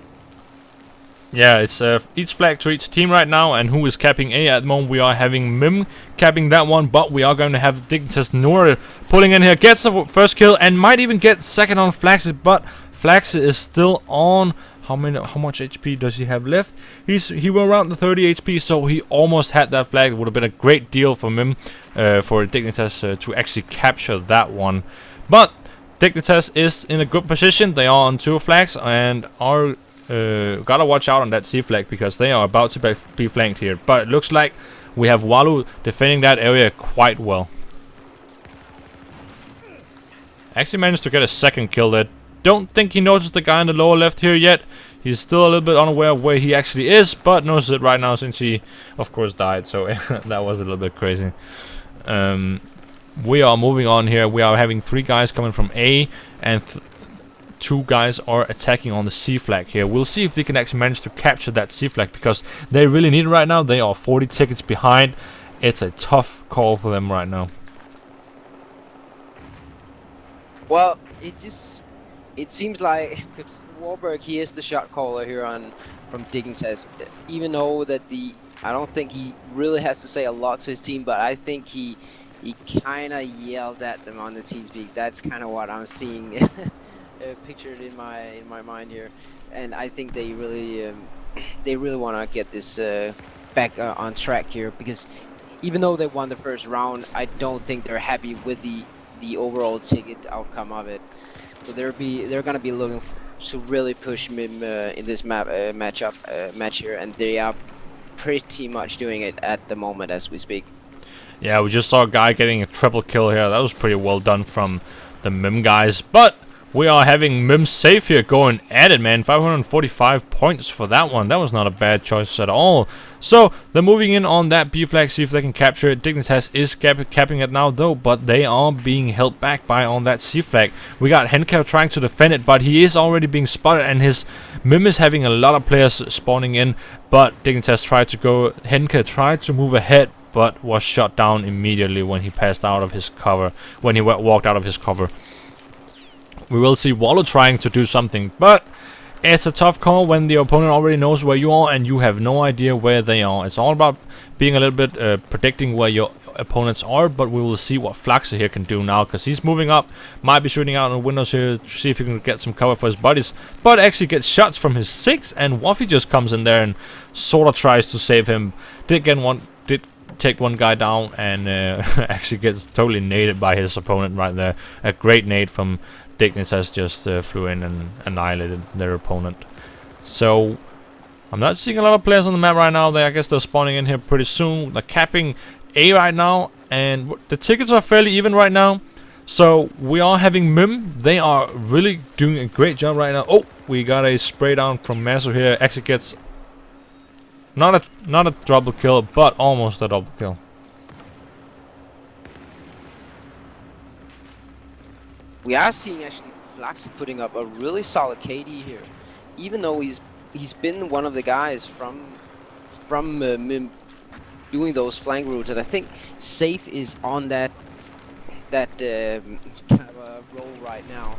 Yeah, it's each flag to each team right now, and who is capping A at the moment? We are having Mim capping that one, but we are going to have Dignitas Nora pulling in here, gets the first kill, and might even get second on Flaxi, but Flaxi is still on. How much HP does he have left? He were around the 30 HP, so he almost had that flag. It would have been a great deal for Mim, for Dignitas to actually capture that one. But Dignitas is in a good position. They are on 2 flags and are gotta watch out on that C flag, because they are about to be flanked here. But it looks like we have Walu defending that area quite well. Actually managed to get a second kill there. Don't think he noticed the guy in the lower left here yet. He's still a little bit unaware of where he actually is, but knows it right now since he, of course, died. So that was a little bit crazy. We are moving on here. We are having 3 guys coming from A, and two guys are attacking on the C flag here. We'll see if they can actually manage to capture that C flag, because they really need it right now. They are 40 tickets behind. It's a tough call for them right now. Well, it seems like Warburg, he is the shot caller here from Dignitas. Even though that I don't think he really has to say a lot to his team, but I think he kind of yelled at them on the TeamSpeak. That's kind of what I'm seeing pictured in my mind here, and I think they really want to get this back on track here, because even though they won the first round, I don't think they're happy with the overall ticket outcome of it. So they're gonna be looking to really push Mim in this match here, and they are pretty much doing it at the moment as we speak. Yeah, we just saw a guy getting a triple kill here. That was pretty well done from the Mim guys. But we are having Mim safe here going at it, man. 545 points for that one. That was not a bad choice at all. So they're moving in on that B flag, see if they can capture it. Dignitas is capping it now though, but they are being held back by on that C flag. We got Henke trying to defend it, but he is already being spotted, and his Mim is having a lot of players spawning in. But Dignitas tried to go. Henke tried to move ahead, but was shot down immediately when he passed out of his cover. When he walked out of his cover. We will see Wallow trying to do something, but it's a tough call when the opponent already knows where you are and you have no idea where they are. It's all about being a little bit predicting where your opponents are, but we will see what Flaxa here can do now, because he's moving up, might be shooting out on windows here to see if he can get some cover for his buddies, but actually gets shots from his 6, and Waffy just comes in there and sort of tries to save him. Did take one guy down, and actually gets totally naded by his opponent right there. A great nade from Dignitas, just flew in and annihilated their opponent. So I'm not seeing a lot of players on the map right now. I guess they're spawning in here pretty soon. They're capping A right now, and the tickets are fairly even right now. So we are having Mim. They are really doing a great job right now. Oh, we got a spray down from Maso here. Actually gets not a double kill, but almost a double kill. We are seeing actually Flaxa putting up a really solid KD here, even though he's been one of the guys from Mim doing those flank routes, and I think Safe is on that kind of a role right now.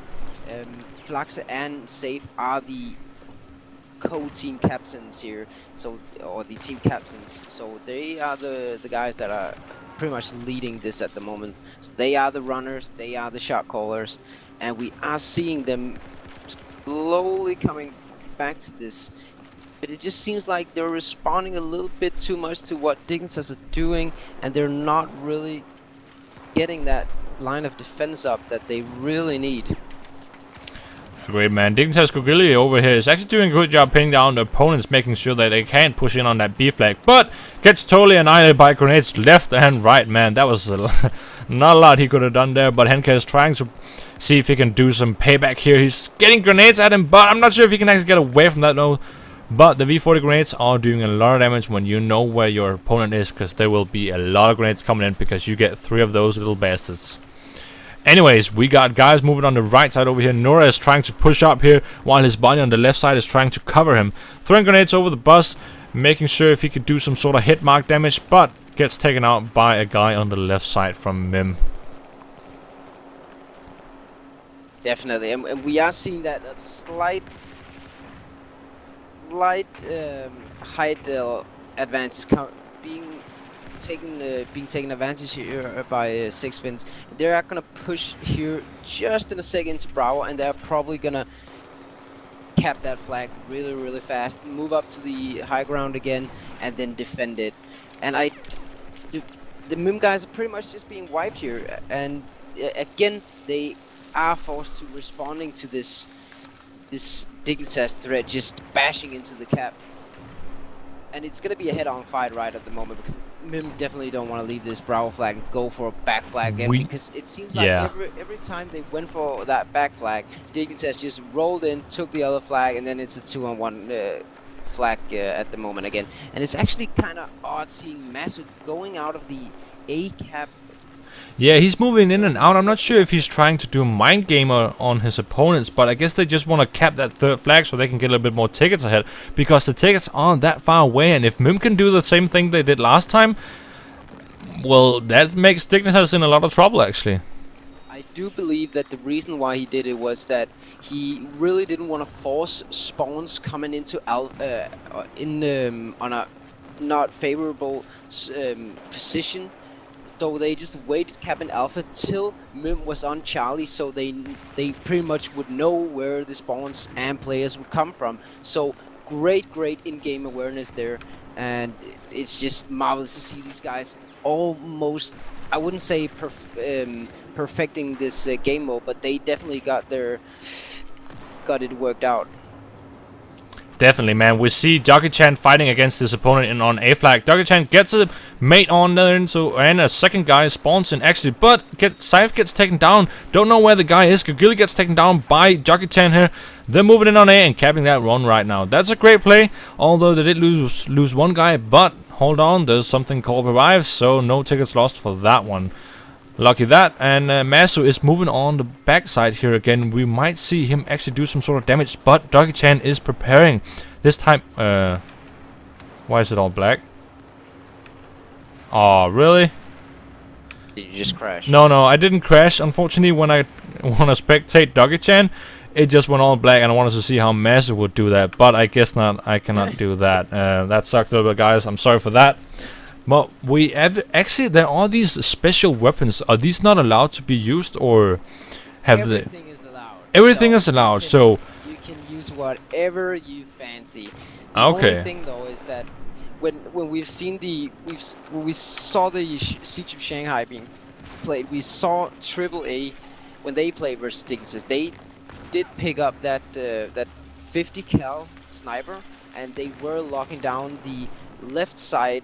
Flaxa and Safe are the co-team captains here, or the team captains. So they are the guys that are pretty much leading this at the moment. So they are the runners, they are the shot callers, and we are seeing them slowly coming back to this. But it just seems like they're responding a little bit too much to what Dignitas are doing, and they're not really getting that line of defense up that they really need. Great, man. Dignitas Gogili over here is actually doing a good job pinning down the opponents, making sure that they can't push in on that B flag, but gets totally annihilated by grenades left and right, man. That was not a lot he could have done there, but Henke is trying to see if he can do some payback here. He's getting grenades at him, but I'm not sure if he can actually get away from that, no. But the V40 grenades are doing a lot of damage when you know where your opponent is, because there will be a lot of grenades coming in, because you get 3 of those little bastards. Anyways, we got guys moving on the right side over here. Nora is trying to push up here, while his buddy on the left side is trying to cover him. Throwing grenades over the bus, making sure if he could do some sort of hit mark damage, but gets taken out by a guy on the left side from Mim. Definitely, and we are seeing that slight height advantage being taken advantage here by Six Fins. They are gonna push here just in a second to Bravo, and they're probably gonna cap that flag really fast, move up to the high ground again, and then defend it. And the Mim guys are pretty much just being wiped here, and again they are forced to responding to this Dignitas threat, just bashing into the cap. And it's gonna be a head-on fight right at the moment, because Mim definitely don't want to leave this Bravo flag and go for a back flag again, because it seems like every time they went for that back flag, Dignitas just rolled in, took the other flag, and then it's a 2-on-1 flag at the moment again. And it's actually kind of odd seeing Masu going out of the A cap. Yeah, he's moving in and out. I'm not sure if he's trying to do mind gamer on his opponents, but I guess they just want to cap that third flag so they can get a little bit more tickets ahead, because the tickets aren't that far away, and if Mim can do the same thing they did last time, well, that makes Dignitas in a lot of trouble, actually. I do believe that the reason why he did it was that he really didn't want to force spawns coming into on a not favorable position. So they just waited Captain Alpha till Mim was on Charlie, so they pretty much would know where the spawns and players would come from. So great in-game awareness there, and it's just marvelous to see these guys almost, I wouldn't say perfecting this game mode, but they definitely got it worked out. Definitely, man. We see Jockey-chan fighting against his opponent on A flag. Jockey-chan gets a mate on there, and a second guy spawns in actually, but Scythe gets taken down. Don't know where the guy is. Gagili gets taken down by Jockey-chan here. They're moving in on A and capping that run right now. That's a great play, although they did lose one guy, but hold on, there's something called revive, so no tickets lost for that one. Lucky that, and Masu is moving on the backside here again. We might see him actually do some sort of damage, but Jockey-chan is preparing. This time, why is it all black? Oh, really? Did you just crash? No, I didn't crash. Unfortunately, when I want to spectate Jockey-chan, it just went all black, and I wanted to see how Masu would do that, but I guess not. I cannot do that. That sucked a little bit, guys. I'm sorry for that. But we actually, there are these special weapons. Are these not allowed to be used, or have Everything is allowed. Everything is allowed. So you can use whatever you fancy. The okay. only thing though is that when we've seen when we saw the Siege of Shanghai being played, we saw AAA when they played versus Dignitas. They did pick up that 50 cal sniper, and they were locking down the left side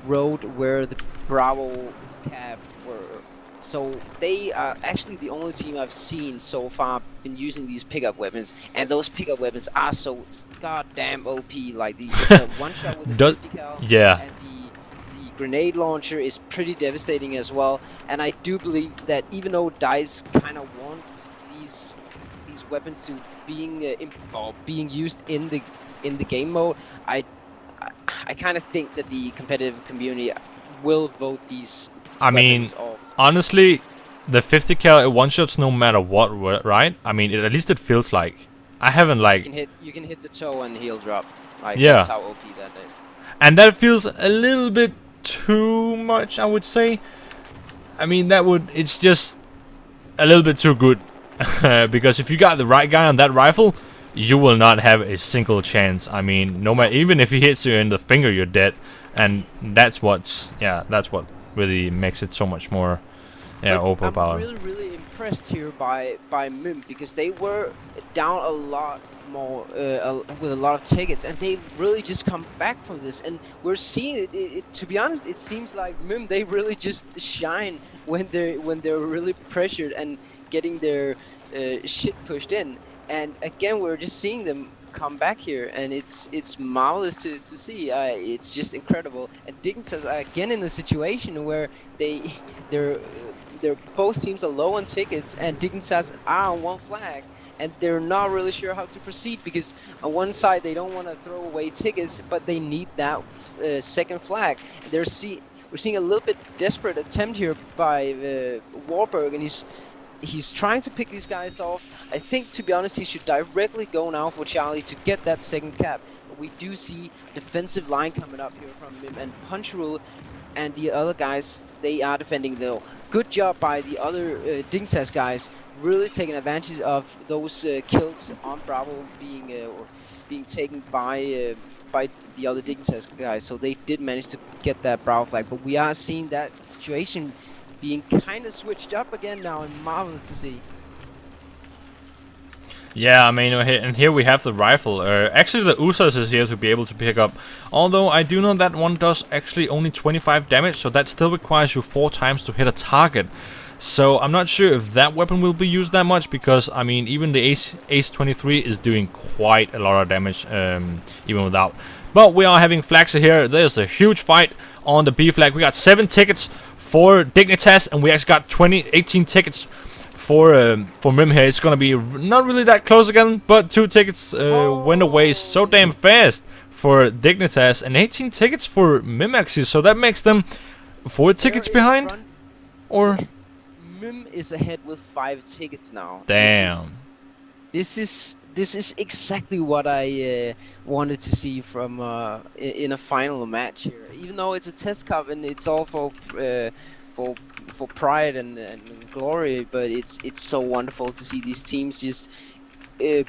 road where the Bravo cab were. So they are actually the only team I've seen so far been using these pickup weapons, and those pickup weapons are so goddamn OP. Like it's a one shot with the 50 cal, yeah, and the grenade launcher is pretty devastating as well. And I do believe that even though DICE kind of wants these weapons to being used in the game mode, I kind of think that the competitive community will vote these weapons off. Honestly, the 50 cal one-shots no matter what, right? I mean, at least it feels like. I haven't like... You can hit the toe and he'll drop. Like, yeah. That's how OP that is. And that feels a little bit too much, I would say. I mean, it's just a little bit too good. Because if you got the right guy on that rifle, you will not have a single chance. I mean, no matter, even if he hits you in the finger, you're dead. And that's what really makes it so much more overpowered. I'm really impressed here by Mim, because they were down a lot more with a lot of tickets, and they really just come back from this. And we're seeing it. To be honest, it seems like Mim, they really just shine when they're really pressured and getting their shit pushed in. And again, we're just seeing them come back here, and it's marvelous to see. It's just incredible. And Dignitas are again in a situation where they're both teams are low on tickets, and Dignitas are on one flag, and they're not really sure how to proceed, because on one side they don't want to throw away tickets, but they need that second flag. We're seeing a little bit desperate attempt here by Warburg, and he's trying to pick these guys off. I think, to be honest, he should directly go now for Charlie to get that second cap. But we do see defensive line coming up here from Mim, and Punchrule and the other guys, they are defending though. Good job by the other Dignitas guys, really taking advantage of those kills on Bravo being taken by the other Dignitas guys. So they did manage to get that Bravo flag, but we are seeing that situation being kind of switched up again now, and marvelous to see. Yeah, I mean, and here we have the rifle. Actually, the Usas is here to be able to pick up. Although I do know that one does actually only 25 damage, so that still requires you 4 times to hit a target. So I'm not sure if that weapon will be used that much, because I mean, even the Ace 23 is doing quite a lot of damage, even without. But we are having flags here. There's a huge fight on the B flag. We got 7 tickets for Dignitas, and we actually got 18 tickets for Mim here. It's gonna be not really that close again, but 2 tickets went away so damn fast for Dignitas, and 18 tickets for Mim actually. So that makes them 4 tickets behind, or Mim is ahead with 5 tickets now. damn. This is exactly what I wanted to see from in a final match here. Even though it's a test cup and it's all for pride and glory, but it's so wonderful to see these teams just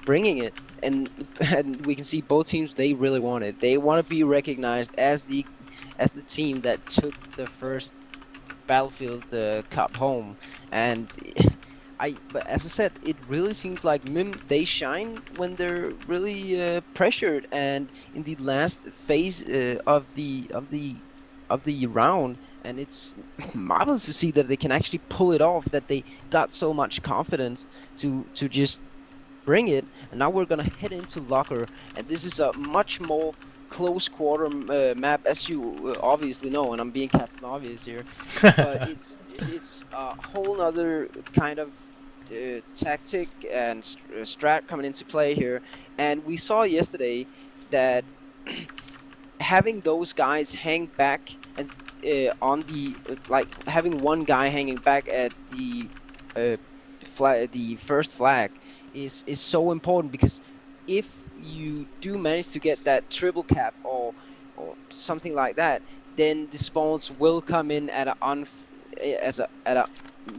bringing it, and we can see both teams, they really want it. They want to be recognized as the team that took the first Battlefield Cup home, and but as I said, it really seems like Mim, they shine when they're really pressured, and in the last phase of the round, and it's marvelous to see that they can actually pull it off, that they got so much confidence to just bring it. And now we're gonna head into locker, and this is a much more close quarter map, as you obviously know, and I'm being Captain Obvious here. But it's a whole other kind of tactic and strat coming into play here. And we saw yesterday that having those guys hang back and on the having one guy hanging back at the the first flag is so important, because if you do manage to get that triple cap or something like that, then the spawns will come in at a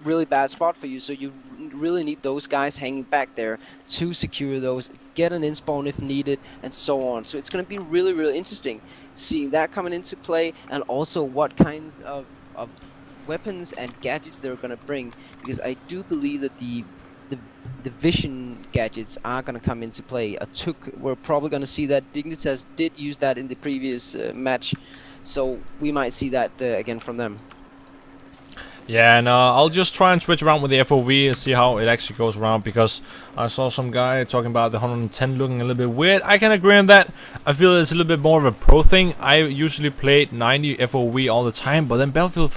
really bad spot for you. So you really need those guys hanging back there to secure those, get an in spawn if needed, and so on. So it's going to be really interesting seeing that coming into play, and also what kinds of weapons and gadgets they're going to bring, because I do believe that the vision gadgets are going to come into play. We're probably going to see that. Dignitas did use that in the previous match, so we might see that again from them. Yeah, and I'll just try and switch around with the FOV and see how it actually goes around, because I saw some guy talking about the 110 looking a little bit weird. I can agree on that. I feel it's a little bit more of a pro thing. I usually played 90 FOV all the time, but then Battlefield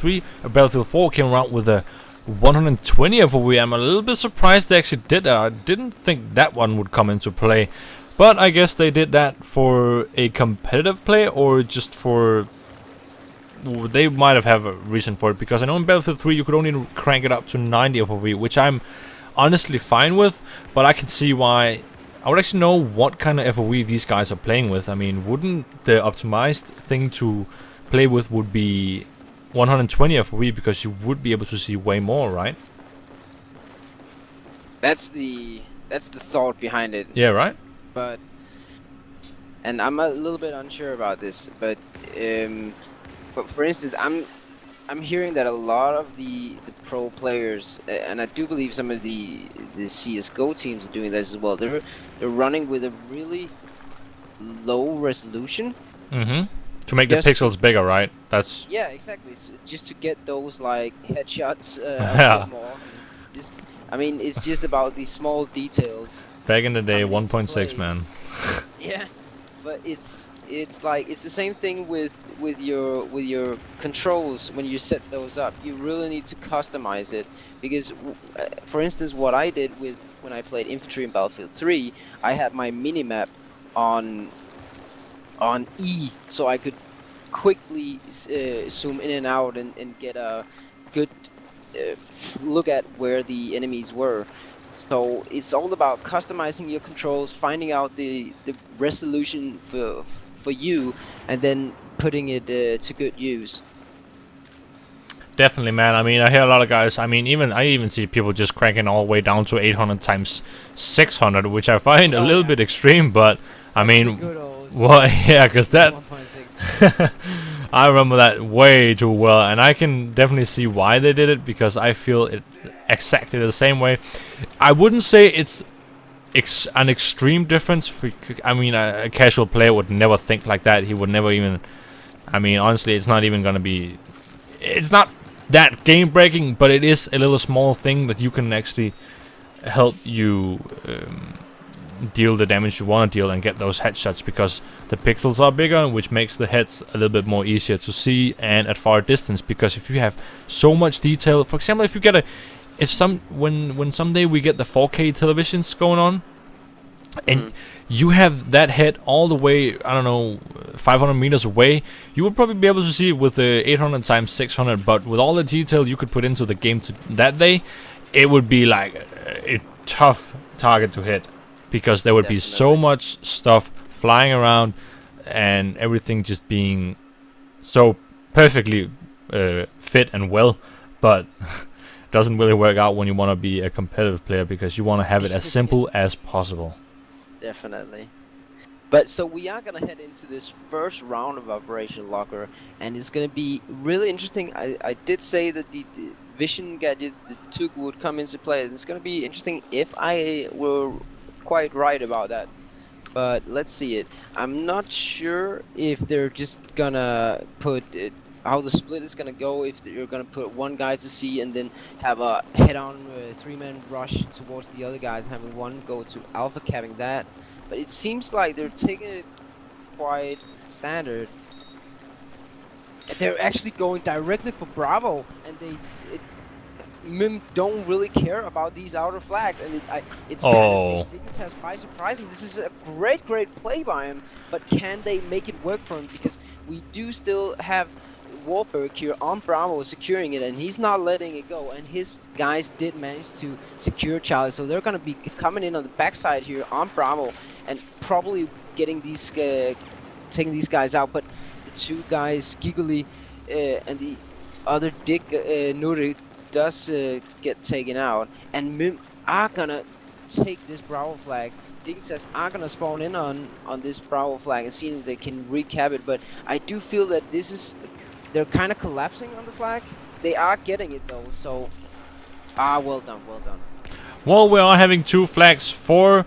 4 came around with a 120 FOV. I'm a little bit surprised they actually did that. I didn't think that one would come into play, but I guess they did that for a competitive play, or just for... They might have a reason for it, because I know in Battlefield 3 you could only crank it up to 90 FOV, which I'm honestly fine with, but I can see why. I would actually know what kind of FOV these guys are playing with. I mean, wouldn't the optimized thing to play with would be 120 FOV, because you would be able to see way more, right? That's the thought behind it. Yeah, right? But, and I'm a little bit unsure about this, but for instance, I'm hearing that a lot of the pro players, and I do believe some of the CS:GO teams are doing this as well. They're running with a really low resolution. To make the pixels bigger, right? That's... Yeah, exactly. So just to get those like headshots Yeah. a bit more. I mean, it's just about these small details. Back in the day, 1.6, man. Yeah, but it's like it's the same thing with your controls. When you set those up, you really need to customize it, because for instance, what I did when I played infantry in Battlefield 3, I had my minimap on E, so I could quickly zoom in and out and get a good look at where the enemies were. So it's all about customizing your controls, finding out the resolution for you, and then putting it to good use. Definitely, man. I mean, I hear a lot of guys. I mean, I even see people just cranking all the way down to 800 times 600, which I find a little bit extreme. But I mean, well, yeah, because that's... I remember that way too well, and I can definitely see why they did it, because I feel it exactly the same way. I wouldn't say it's an extreme difference. I mean, a casual player would never think like that. He would never even... I mean, honestly, it's not even gonna be... It's not that game breaking, but it is a little small thing that you can actually help you deal the damage you want to deal and get those headshots, because the pixels are bigger, which makes the heads a little bit more easier to see and at far distance. Because if you have so much detail, for example, if you get when someday we get the 4K televisions going on, and you have that head all the way, I don't know, 500 meters away, you would probably be able to see it with the 800 times 600, but with all the detail you could put into the game that day, it would be like a tough target to hit, because there would be so much stuff flying around and everything just being so perfectly fit and well, but doesn't really work out when you want to be a competitive player, because you want to have it as simple as possible. Definitely. But so we are gonna head into this first round of Operation Locker, and it's gonna be really interesting. I did say that the vision gadgets, the Tug, would come into play. It's gonna be interesting if I were quite right about that. But let's see it. I'm not sure if they're just gonna put it, how the split is gonna go, if you're gonna put one guy to C and then have a head-on three-man rush towards the other guys and having one go to Alpha, capping that. But it seems like they're taking it quite standard. They're actually going directly for Bravo, and Mim don't really care about these outer flags, and it's kind of taking Dignitas by surprise. And this is a great play by him, but can they make it work for him? Because we do still have Warburg here on Bravo securing it, and he's not letting it go, and his guys did manage to secure Charlie, so they're gonna be coming in on the backside here on Bravo and probably getting these taking these guys out. But the two guys, Giggly and the other Dick Nuri, does get taken out, and Mim are gonna take this Bravo flag. Dignitas are gonna spawn in on this Bravo flag and see if they can recap it, but I do feel that they're kind of collapsing on the flag. They are getting it though, so well done. Well, we are having two flags for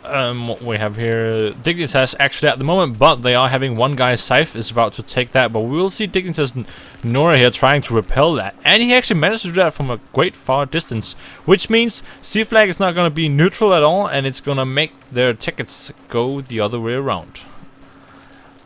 what we have here. Dignitas actually at the moment, but they are having one guy. Scythe is about to take that, but we will see Dignitas Nora here trying to repel that, and he actually managed to do that from a great far distance, which means C flag is not going to be neutral at all, and it's going to make their tickets go the other way around.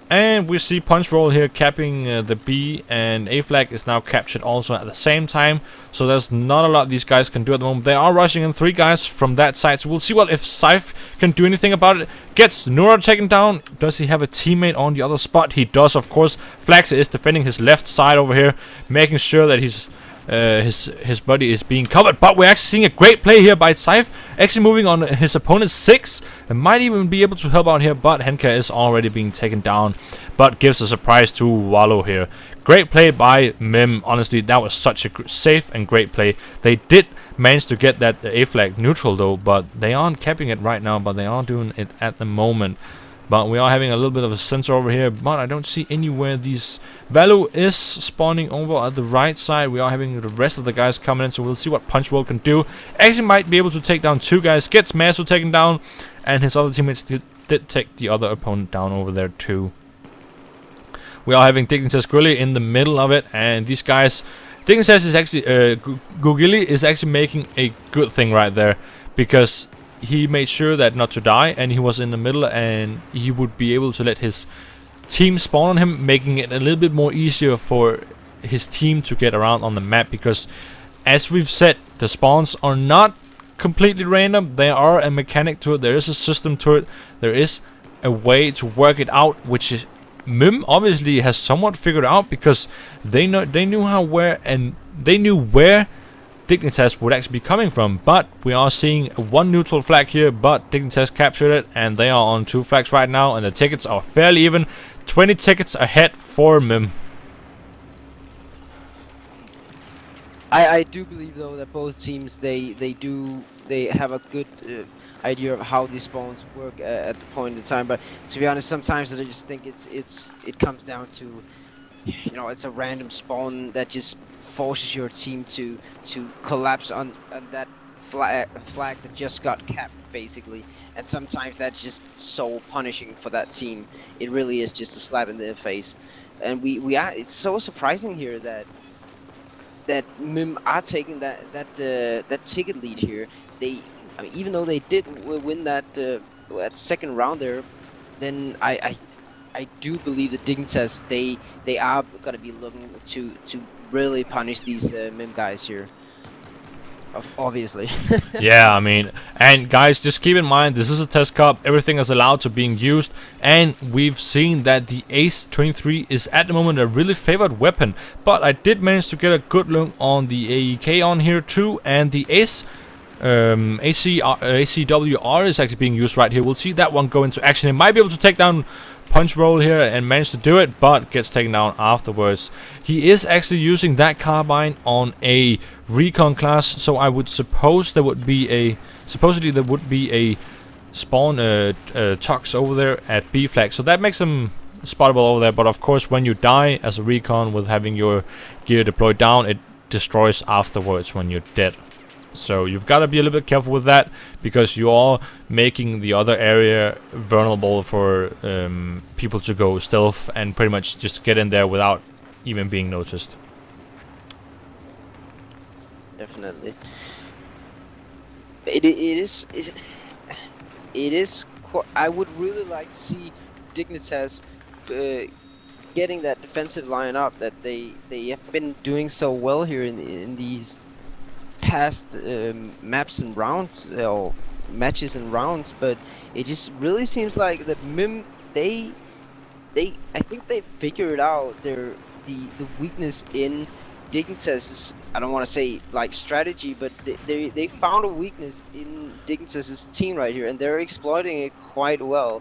And we see Punch Roll here capping the B, and A flag is now captured also at the same time. So there's not a lot these guys can do at the moment. They are rushing in 3 guys from that side. So we'll see what if Scythe can do anything about it. Gets Nura taken down. Does he have a teammate on the other spot? He does, of course. Flax is defending his left side over here, making sure that he's his buddy is being covered, but we're actually seeing a great play here by Scythe, actually moving on his opponent's 6, and might even be able to help out here, but Henka is already being taken down, but gives a surprise to Wallow here. Great play by Mim. Honestly, that was such a safe and great play. They did manage to get that A flag neutral though, but they aren't capping it right now, but they are doing it at the moment. But we are having a little bit of a sensor over here, but I don't see anywhere these Value is spawning over at the right side. We are having the rest of the guys coming in, so we'll see what Punch Roll can do. Actually might be able to take down 2 guys, gets Maso taken down, and his other teammates did take the other opponent down over there too. We are having Dignitas Grilly in the middle of it, and these guys, Dignitas is actually, Gugili is actually making a good thing right there, because he made sure that not to die, and he was in the middle, and he would be able to let his team spawn on him, making it a little bit more easier for his team to get around on the map, because as we've said, the spawns are not completely random. There are a mechanic to it, there is a system to it, there is a way to work it out, which is Mim obviously has somewhat figured out, because they knew where Dignitas would actually be coming from. But we are seeing 1 neutral flag here, but Dignitas captured it, and they are on 2 flags right now, and the tickets are fairly even. 20 tickets ahead for Mim. I do believe though that both teams they have a good idea of how these spawns work at the point in time. But to be honest, sometimes I just think it comes down to, you know, it's a random spawn that just forces your team to collapse on that flag that just got capped basically, and sometimes that's just so punishing for that team. It really is just a slap in their face, and we are. It's so surprising here that Mim are taking that ticket lead here. They I mean, even though they did win that second round there, then I do believe the Dignitas they are gonna be looking to really punish these Mim guys here. Obviously. Yeah, I mean, and guys, just keep in mind, this is a test cup. Everything is allowed to being used, and we've seen that the Ace 23 is at the moment a really favored weapon. But I did manage to get a good look on the AEK on here too, and the Ace ACWR is actually being used right here. We'll see that one go into action. It might be able to take down Punch Roll here and manage to do it, but gets taken down afterwards. He is actually using that carbine on a recon class, so I would suppose there would be a spawn Tux over there at B flag, so that makes him spottable over there. But of course, when you die as a recon with having your gear deployed down, it destroys afterwards when you're dead. So you've got to be a little bit careful with that, because you are making the other area vulnerable for people to go stealth and pretty much just get in there without even being noticed. Definitely. It is. I would really like to see Dignitas getting that defensive line up that they have been doing so well here in these past maps and rounds, or matches and rounds. But it just really seems like the Mim I think they figured out the weakness in Dignitas', I don't want to say like strategy, but they found a weakness in Dignitas' team right here, and they're exploiting it quite well.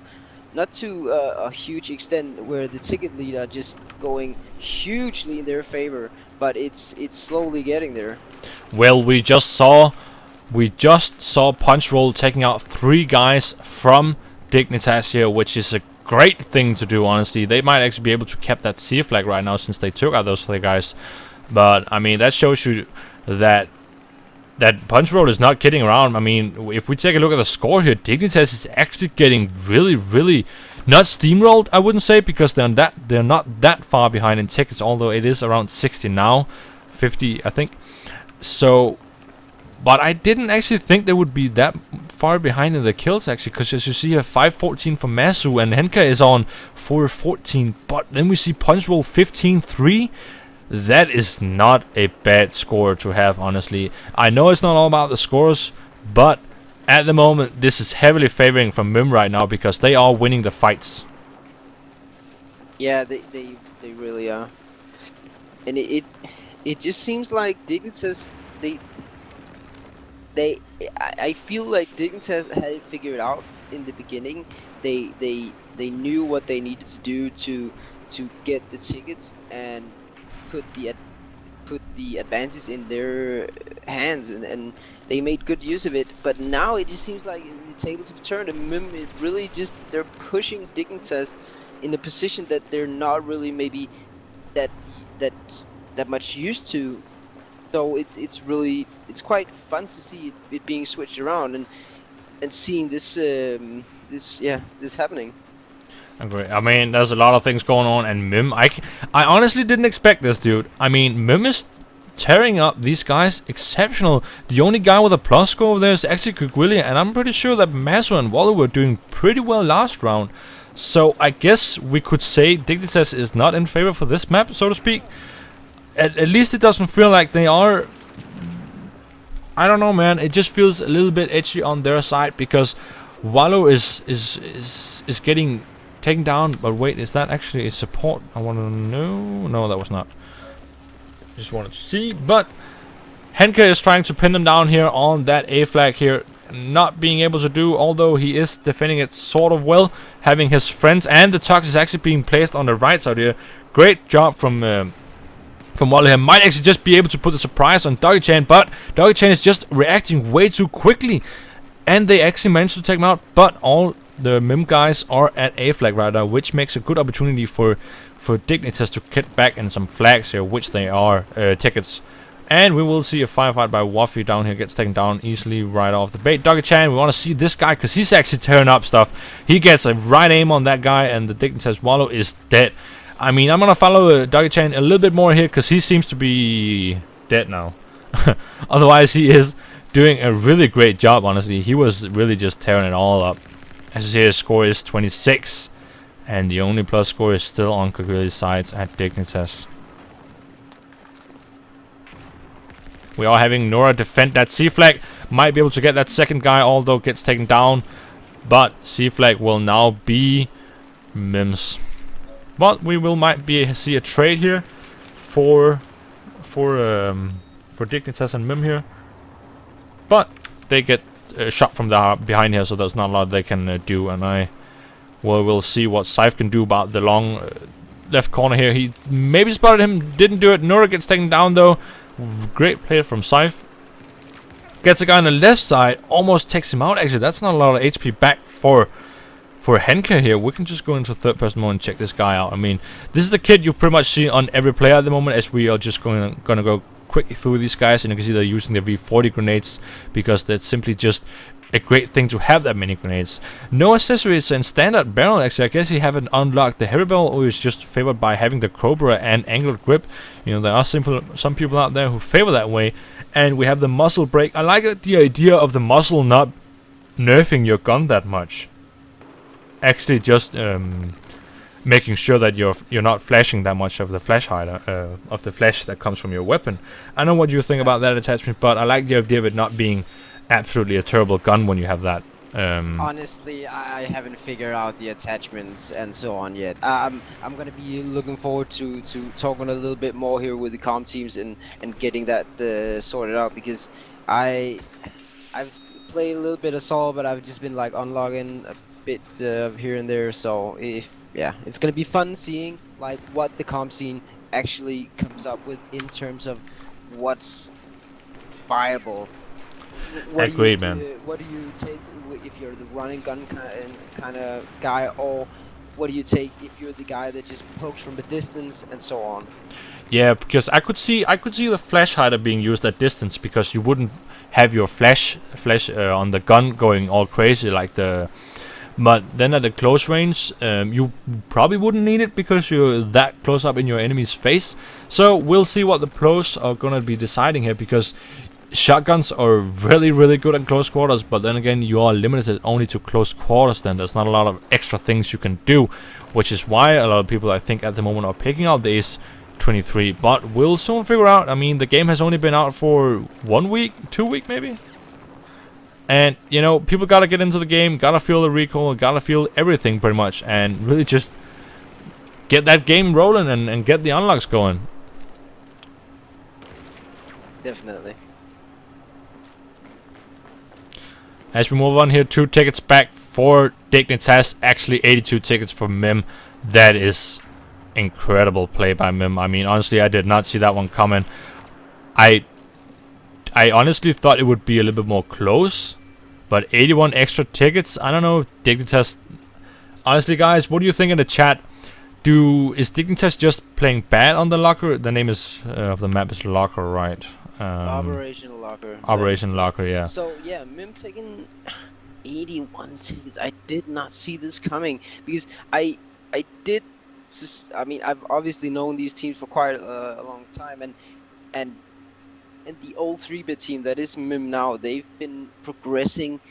Not to a huge extent where the ticket lead are just going hugely in their favor, but it's slowly getting there. Well, we just saw Punch Roll taking out 3 guys from Dignitas here, which is a great thing to do, honestly. They might actually be able to keep that C flag right now since they took out those 3 guys. But I mean, that shows you that Punch Roll is not kidding around. I mean, if we take a look at the score here, Dignitas is actually getting really not steamrolled, I wouldn't say, because they're not that far behind in tickets, although it is around 60 now, 50 I think. So, but I didn't actually think they would be that far behind in the kills, actually, because as you see here, 514 for Masu, and Henka is on 414, but then we see Punch Roll 15-3. That is not a bad score to have, honestly. I know it's not all about the scores, but at the moment, this is heavily favoring from Mim right now, because they are winning the fights. Yeah, they really are. And it just seems like Dignitas, I feel like Dignitas had it figured out in the beginning. They knew what they needed to do to get the tickets and put the advantage in their hands, and they made good use of it. But now it just seems like the tables have turned, and Mim is really just, they're pushing Dignitas in a position that they're not really maybe that much used to. So it's quite fun to see it being switched around and seeing this happening. Agree. I mean, there's a lot of things going on, and Mim, I honestly didn't expect this, dude. I mean, Mim is tearing up these guys exceptional. The only guy with a plus score over there is actually Kugwillia, and I'm pretty sure that Maso and Waller were doing pretty well last round. So I guess we could say Dignitas is not in favor for this map, so to speak. At least it doesn't feel like they are. I don't know, man. It just feels a little bit edgy on their side, because Wallow is getting taken down. But wait, is that actually a support? I want to know. No, that was not. Just wanted to see. But Henke is trying to pin them down here on that A flag here. Not being able to do, although he is defending it sort of well. Having his friends, and the Tux is actually being placed on the right side here. Great job from Waller here. Might actually just be able to put the surprise on Doggy-chan, but Doggy-chan is just reacting way too quickly. And they actually managed to take him out, but all the Mim guys are at A flag right now, which makes a good opportunity for Dignitas to get back in some flags here, which they are tickets. And we will see a firefight by Waffy down here, gets taken down easily right off the bait. Doggy-chan, we want to see this guy, because he's actually tearing up stuff. He gets a right aim on that guy, and the Dignitas Wallow is dead. I mean, I'm going to follow Doggy-chan a little bit more here, because he seems to be dead now. Otherwise, he is doing a really great job, honestly. He was really just tearing it all up. As you see, his score is 26, and the only plus score is still on Kaguri's sides at Dignitas. We are having Nora defend that C-flag. Might be able to get that second guy, although gets taken down. But C-flag will now be Mims. But we will might be see a trade here for Dignitas and Mim here. But they get shot from the behind here, so there's not a lot they can do. And we'll see what Scythe can do about the long left corner here. He maybe spotted him, didn't do it. Nora gets taken down though. Great play from Scythe. Gets a guy on the left side, almost takes him out. Actually, that's not a lot of HP back for Henke here. We can just go into third person mode and check this guy out. I mean, this is the kid you pretty much see on every player at the moment, as we are just gonna go quickly through these guys, and you can see they're using the V40 grenades because that's simply just a great thing to have that many grenades. No accessories and standard barrel. Actually, I guess he haven't unlocked the heavy barrel, or is just favored by having the Cobra and angled grip. You know, there are some people out there who favor that way. And we have the muzzle brake. I like the idea of the muzzle not nerfing your gun that much. Actually, just making sure that you're not flashing that much of the flash hider, of the flash that comes from your weapon. I know what you think about that attachment, but I like the idea of it not being absolutely a terrible gun when you have that. Honestly, I haven't figured out the attachments and so on yet. I'm gonna be looking forward to talking a little bit more here with the comm teams and getting that sorted out, because I've played a little bit of Saw, but I've just been like unlogging a bit here and there. So yeah, it's gonna be fun seeing like what the comm scene actually comes up with in terms of what's viable. Agreed, man. What do you take if you're the running gun kind of guy, or what do you take if you're the guy that just pokes from a distance and so on? Yeah, because I could see the flash hider being used at distance, because you wouldn't have your flash on the gun going all crazy like the. But then at the close range, you probably wouldn't need it because you're that close up in your enemy's face. So we'll see what the pros are gonna be deciding here, because shotguns are really, really good at close quarters, but then again, you are limited only to close quarters. Then there's not a lot of extra things you can do, which is why a lot of people, I think, at the moment are picking out the Ace 23. But we'll soon figure out. I mean, the game has only been out for 1 week, 2 weeks maybe, and you know, people gotta get into the game, gotta feel the recoil, gotta feel everything pretty much, and really just get that game rolling and get the unlocks going. Definitely. As we move on here, 2 tickets back for Dignitas, actually 82 tickets for Mim. That is incredible play by Mim. I mean, honestly, I did not see that one coming. I honestly thought it would be a little bit more close, but 81 extra tickets. I don't know if Dignitas. Honestly, guys, what do you think in the chat? Is Dignitas just playing bad on the locker? The name is of the map is Locker, right? Operation Locker. Operation Locker, yeah. So yeah, Mim taking 81 tickets. I did not see this coming, because I mean, I've obviously known these teams for quite a long time, and the old 3-bit team that is Mim now, they've been progressing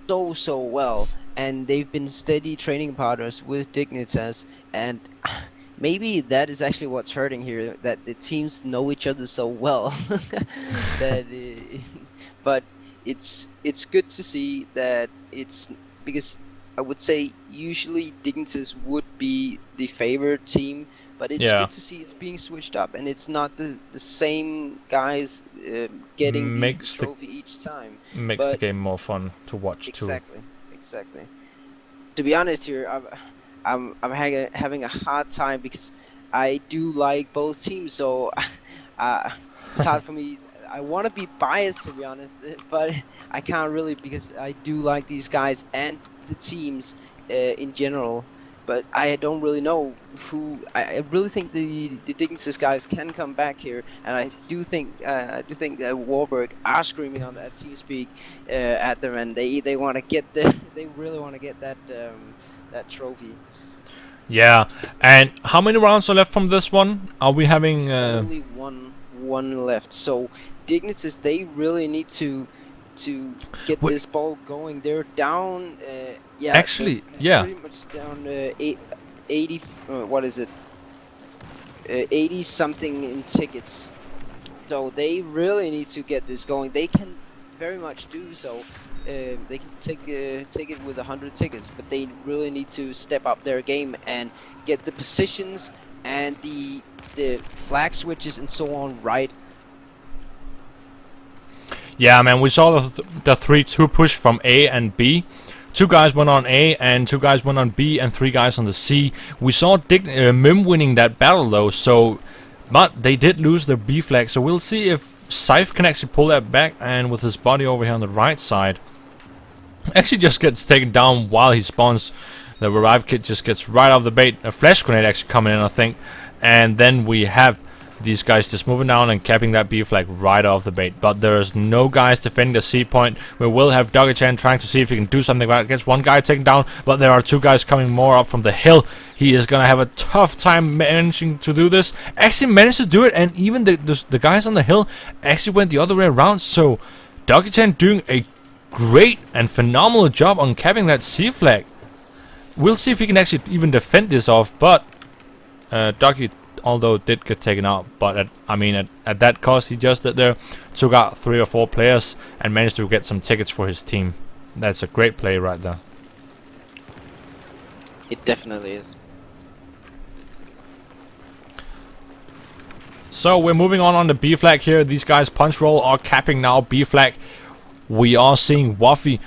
so well, and they've been steady training partners with Dignitas, and maybe that is actually what's hurting here, that the teams know each other so well. But it's good to see that it's, because I would say usually Dignitas would be the favorite team, but it's good to see it's being switched up, and it's not the same guys getting the trophy each time. Makes the game more fun to watch too. Exactly. To be honest here, I'm having a hard time, because I do like both teams, so it's hard for me. I want to be biased, to be honest, but I can't really, because I do like these guys and the teams in general. But I don't really know who. I really think the Dignitas guys can come back here, and I do think that Warburg are screaming on that TeamSpeak at them, and they want to get they really want to get that that trophy. Yeah, and how many rounds are left from this one? Are we having? Only one left. So Dignitas, they really need to get this ball going. They're down. Yeah, actually, yeah. pretty much down 80. What is it? 80 something in tickets. So they really need to get this going. They can very much do so. They can take it with 100 tickets, but they really need to step up their game and get the positions and the flag switches and so on right. Yeah, man, we saw the 3-2 push from A and B. 2 guys went on A and 2 guys went on B and 3 guys on the C. We saw Mim winning that battle though, so but they did lose their B flag, so we'll see if Scythe can actually pull that back, and with his body over here on the right side, actually just gets taken down while he spawns. The revive kit just gets right off the bait. A flash grenade actually coming in, I think, and then we have these guys just moving down and capping that B flag right off the bait. But there's no guys defending the C point. We will have Doggy-chan trying to see if he can do something about it. Gets one guy taken down, but there are 2 guys coming more up from the hill. He is gonna have a tough time managing to do this. Actually managed to do it, and even the guys on the hill actually went the other way around. So Doggy-chan doing a great and phenomenal job on capping that C flag. We'll see if he can actually even defend this off, but Doggy, although did get taken out, but at that cost, he just did there, took out 3 or 4 players and managed to get some tickets for his team. That's a great play right there. It definitely is. So we're moving on the B flag here. These guys punch roll are capping now B flag. We are seeing Waffy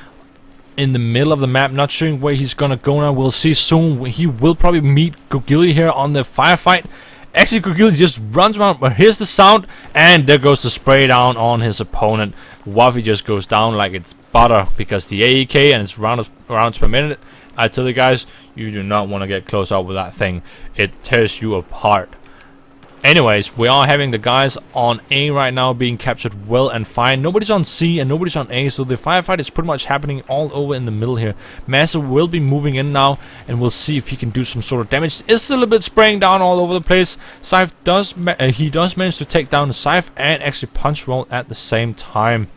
in the middle of the map, not sure where he's gonna go now. We'll see soon. He will probably meet Gogili here on the firefight. Actually, Gogili just runs around, but here's the sound, and there goes the spray down on his opponent. Waffy just goes down like it's butter, because the AEK and its rounds per minute, I tell you guys, you do not want to get close up with that thing. It tears you apart. Anyways, we are having the guys on A right now being captured well and fine. Nobody's on C and nobody's on A, so the firefight is pretty much happening all over in the middle here. Massive will be moving in now, and we'll see if he can do some sort of damage. It's still a bit spraying down all over the place. Scythe does manage to take down the Scythe and actually punch roll at the same time.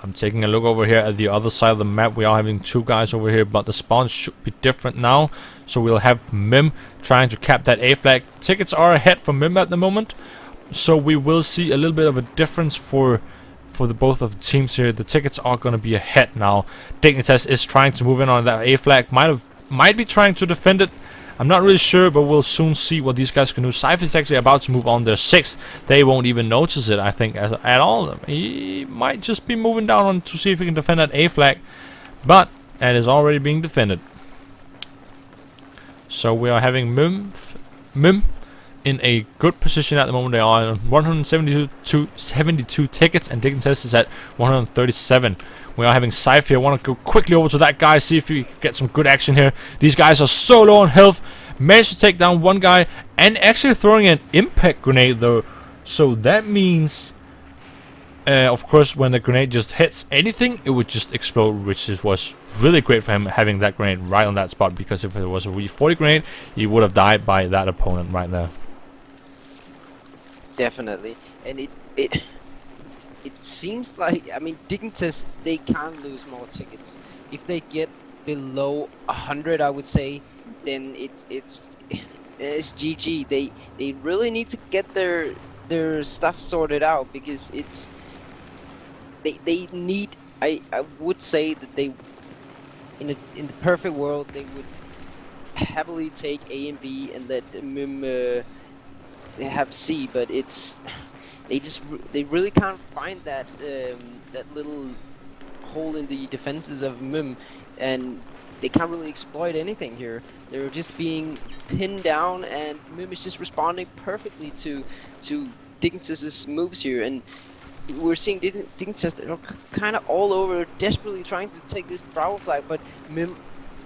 I'm taking a look over here at the other side of the map. We are having 2 guys over here, but the spawns should be different now. So we'll have Mim trying to cap that A flag. Tickets are ahead for Mim at the moment, so we will see a little bit of a difference for the both of the teams here. The tickets are going to be ahead now. Dignitas is trying to move in on that A flag. Might be trying to defend it. I'm not really sure, but we'll soon see what these guys can do. Scythe is actually about to move on their 6th. They won't even notice it, I think, at all. He might just be moving down on to see if he can defend that A flag, but it is already being defended. So we are having Mim in a good position at the moment. They are on 172 tickets, and Dignitas is at 137. We are having Scythe here. I want to go quickly over to that guy, see if we can get some good action here. These guys are so low on health. Managed to take down one guy, and actually throwing an impact grenade though. So that means, of course, when the grenade just hits anything, it would just explode, which was really great for him having that grenade right on that spot, because if it was a V40 grenade, he would have died by that opponent right there. Definitely. And it seems like, I mean, Dignitas, they can lose more tickets. If they get below 100, I would say, then it's GG. They really need to get their stuff sorted out, because they need, I would say that they, in the perfect world, they would happily take A and B and let Mim have C, but they really can't find that that little hole in the defenses of Mim, and they can't really exploit anything here. They're just being pinned down, and Mim is just responding perfectly to Dignitas' moves here, and we're seeing Dignitas that are kind of all over, desperately trying to take this Bravo flag, but Mim,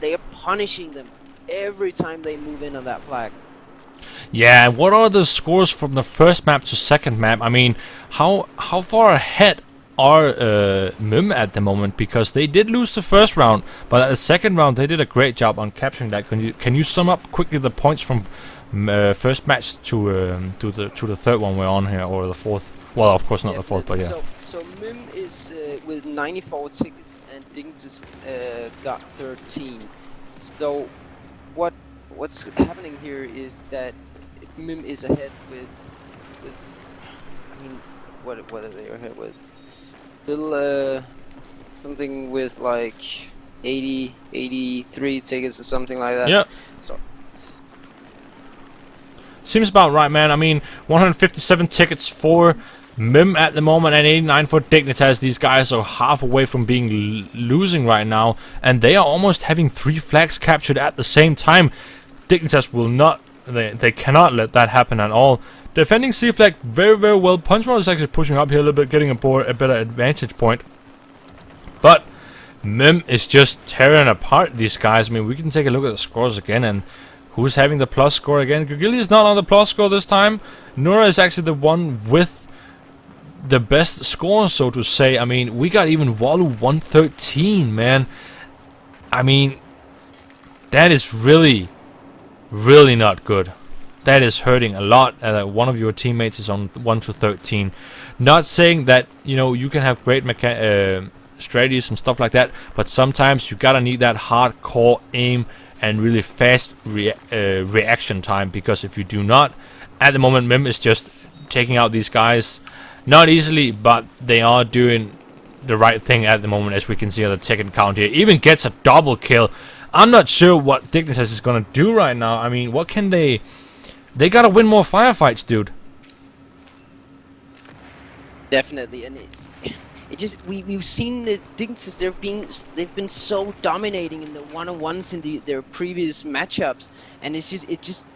they are punishing them every time they move in on that flag. Yeah, what are the scores from the first map to second map? I mean, how far ahead are Mim at the moment? Because they did lose the first round, but at the second round they did a great job on capturing that. Can you sum up quickly the points from first match to the third one we're on here, or the fourth. Well, of course not the fourth, but yeah. So Mim is with 94 tickets, and Dignitas got 13. So what's happening here is that Mim is ahead with I mean, what are they ahead with? Little something with like 83 tickets or something like that. Yeah. So seems about right, man. I mean, 157 tickets for Mim at the moment and 89 for Dignitas. These guys are half away from being losing right now, and they are almost having 3 flags captured at the same time. Dignitas will not, they cannot let that happen at all. Defending C flag very, very well. Punchmore is actually pushing up here a little bit, getting a better advantage point. But Mim is just tearing apart these guys. I mean, we can take a look at the scores again, and who's having the plus score again? Gugili is not on the plus score this time. Nura is actually the one with the best score, so to say. I mean, we got even Walu 113, man. I mean, that is really, really not good. That is hurting a lot. One of your teammates is on 1 to 13. Not saying that, you know, you can have great strategies and stuff like that, but sometimes you gotta need that hardcore aim and really fast reaction time, because if you do not, at the moment Mim is just taking out these guys, not easily, but they are doing the right thing at the moment, as we can see on the ticket count here. Even gets a double kill. I'm not sure what Dignitas is gonna do right now. I mean, what can they gotta win more firefights, dude. definitely, and it just we've seen the Dignitas. They've been so dominating in the one-on-ones in their previous matchups, and it just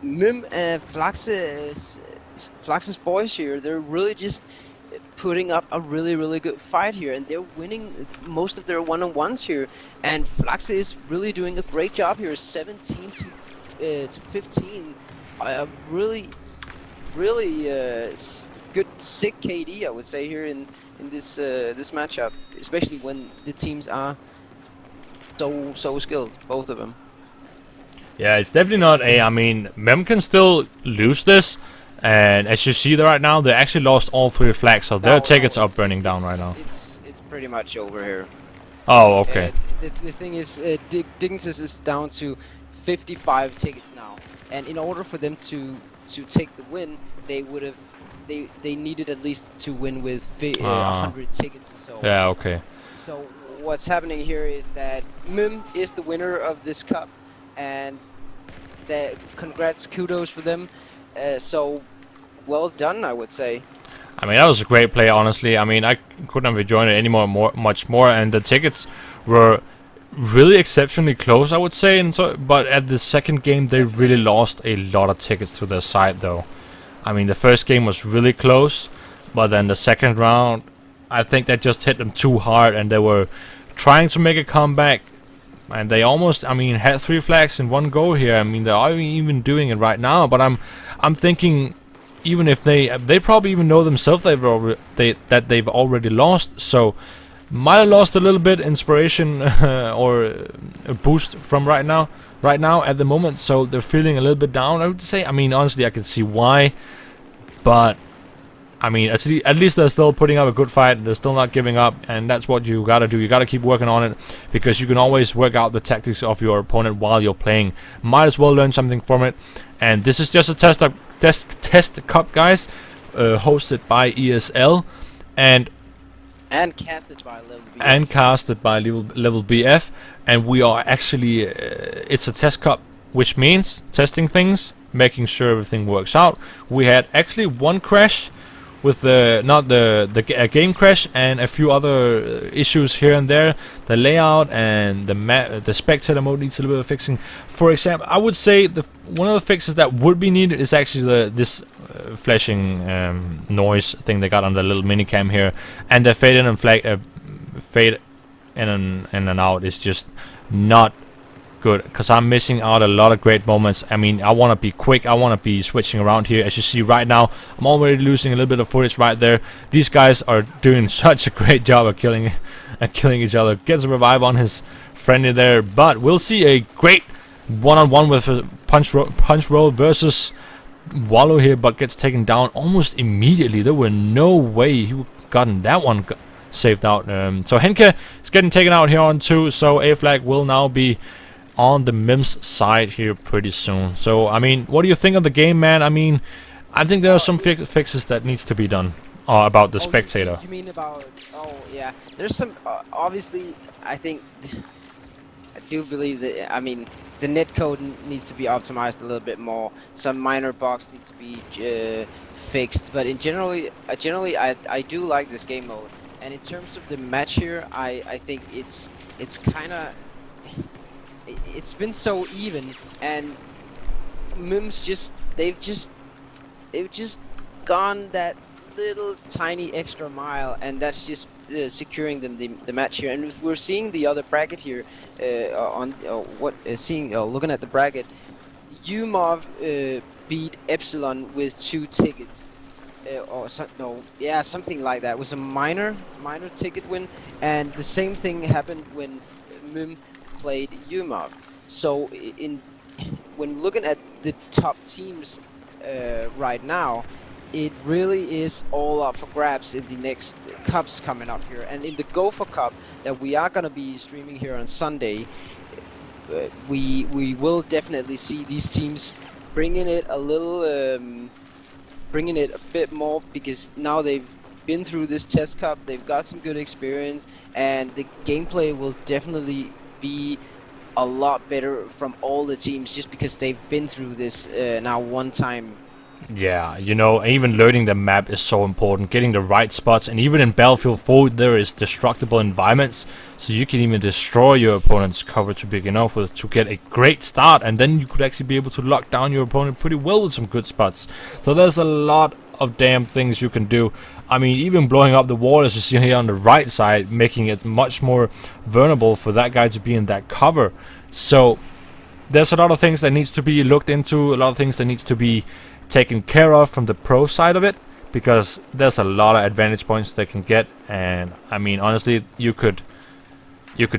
Mim and Flax's boys here, they're really just putting up a really good fight here, and they're winning most of their one-on-ones here, and Flax is really doing a great job here, 17 to 15. Really good, sick KD, I would say, here in this this matchup, especially when the teams are so skilled, both of them. Yeah, it's definitely not a. I mean, Mem can still lose this, and as you see there right now, they actually lost all 3 flags, so their tickets are burning down right now. It's pretty much over here. Oh, okay. The thing is, Dignitas is down to 55 tickets now, and in order for them to take the win, they would have they needed at least to win with 100 tickets or so. Yeah, okay. So what's happening here is that Mim is the winner of this cup, and congrats, kudos for them. So well done, I would say. I mean, that was a great play, honestly. I mean, I couldn't have enjoyed it much more, and the tickets were really exceptionally close, I would say. And so, but at the second game, they really lost a lot of tickets to their side, though. I mean, the first game was really close, but then the second round, I think that just hit them too hard, and they were trying to make a comeback, and they almost, I mean, had 3 flags in one go here. I mean, they are even doing it right now, but I'm thinking, even if they probably even know themselves that they've already lost, so might have lost a little bit inspiration or a boost from right now at the moment, so they're feeling a little bit down, I would say. I mean, honestly, I can see why, but I mean, at least they're still putting up a good fight. They're still not giving up, and that's what you gotta do. You gotta keep working on it, because you can always work out the tactics of your opponent while you're playing. Might as well learn something from it. And this is just a test cup, guys, hosted by ESL, and casted by Level BF. And casted by Level BF, and we are actually it's a test cup, which means testing things, making sure everything works out. We had actually one crash with a game crash, and a few other issues here and there. The layout and the spectator mode needs a little bit of fixing. For example, I would say one of the fixes that would be needed is actually this flashing noise thing they got on the little minicam here, and the fade in and fade in and out is just not good, because I'm missing out a lot of great moments. I mean, I want to be quick, I want to be switching around here. As you see right now, I'm already losing a little bit of footage right there. These guys are doing such a great job of killing each other. Gets a revive on his friendly there, but we'll see a great one-on-one with a punch roll versus Wallow here, but gets taken down almost immediately. There were no way he would gotten that one saved out. So Henke is getting taken out here on 2, so A flag will now be on the Mims side here pretty soon. So, I mean, what do you think of the game, man? I mean, I think there are some fixes that needs to be done about the spectator. You mean about... Oh, yeah. There's some... obviously, I think... I do believe that... I mean, the netcode needs to be optimized a little bit more. Some minor bugs need to be fixed. But in generally, I do like this game mode. And in terms of the match here, I think it's kind of... It's been so even, and Mims they've just gone that little tiny extra mile, and that's just securing them the match here. And if we're seeing the other bracket here, looking at the bracket, Umov beat Epsilon with 2 tickets, something like that. It was a minor ticket win, and the same thing happened when Mim played Umov. So when looking at the top teams right now, it really is all up for grabs in the next cups coming up here. And in the Gopher Cup that we are gonna be streaming here on Sunday, we will definitely see these teams bringing it a little, bringing it a bit more, because now they've been through this test cup, they've got some good experience, and the gameplay will definitely be a lot better from all the teams, just because they've been through this now one time. Yeah, you know, even learning the map is so important, getting the right spots, and even in Battlefield 4 there is destructible environments, so you can even destroy your opponent's cover to begin off with to get a great start, and then you could actually be able to lock down your opponent pretty well with some good spots. So there's a lot of damn things you can do. I mean, even blowing up the wall, as you see here on the right side, making it much more vulnerable for that guy to be in that cover. So there's a lot of things that needs to be looked into, a lot of things that needs to be taken care of from the pro side of it, because there's a lot of advantage points they can get. And I mean, honestly, you could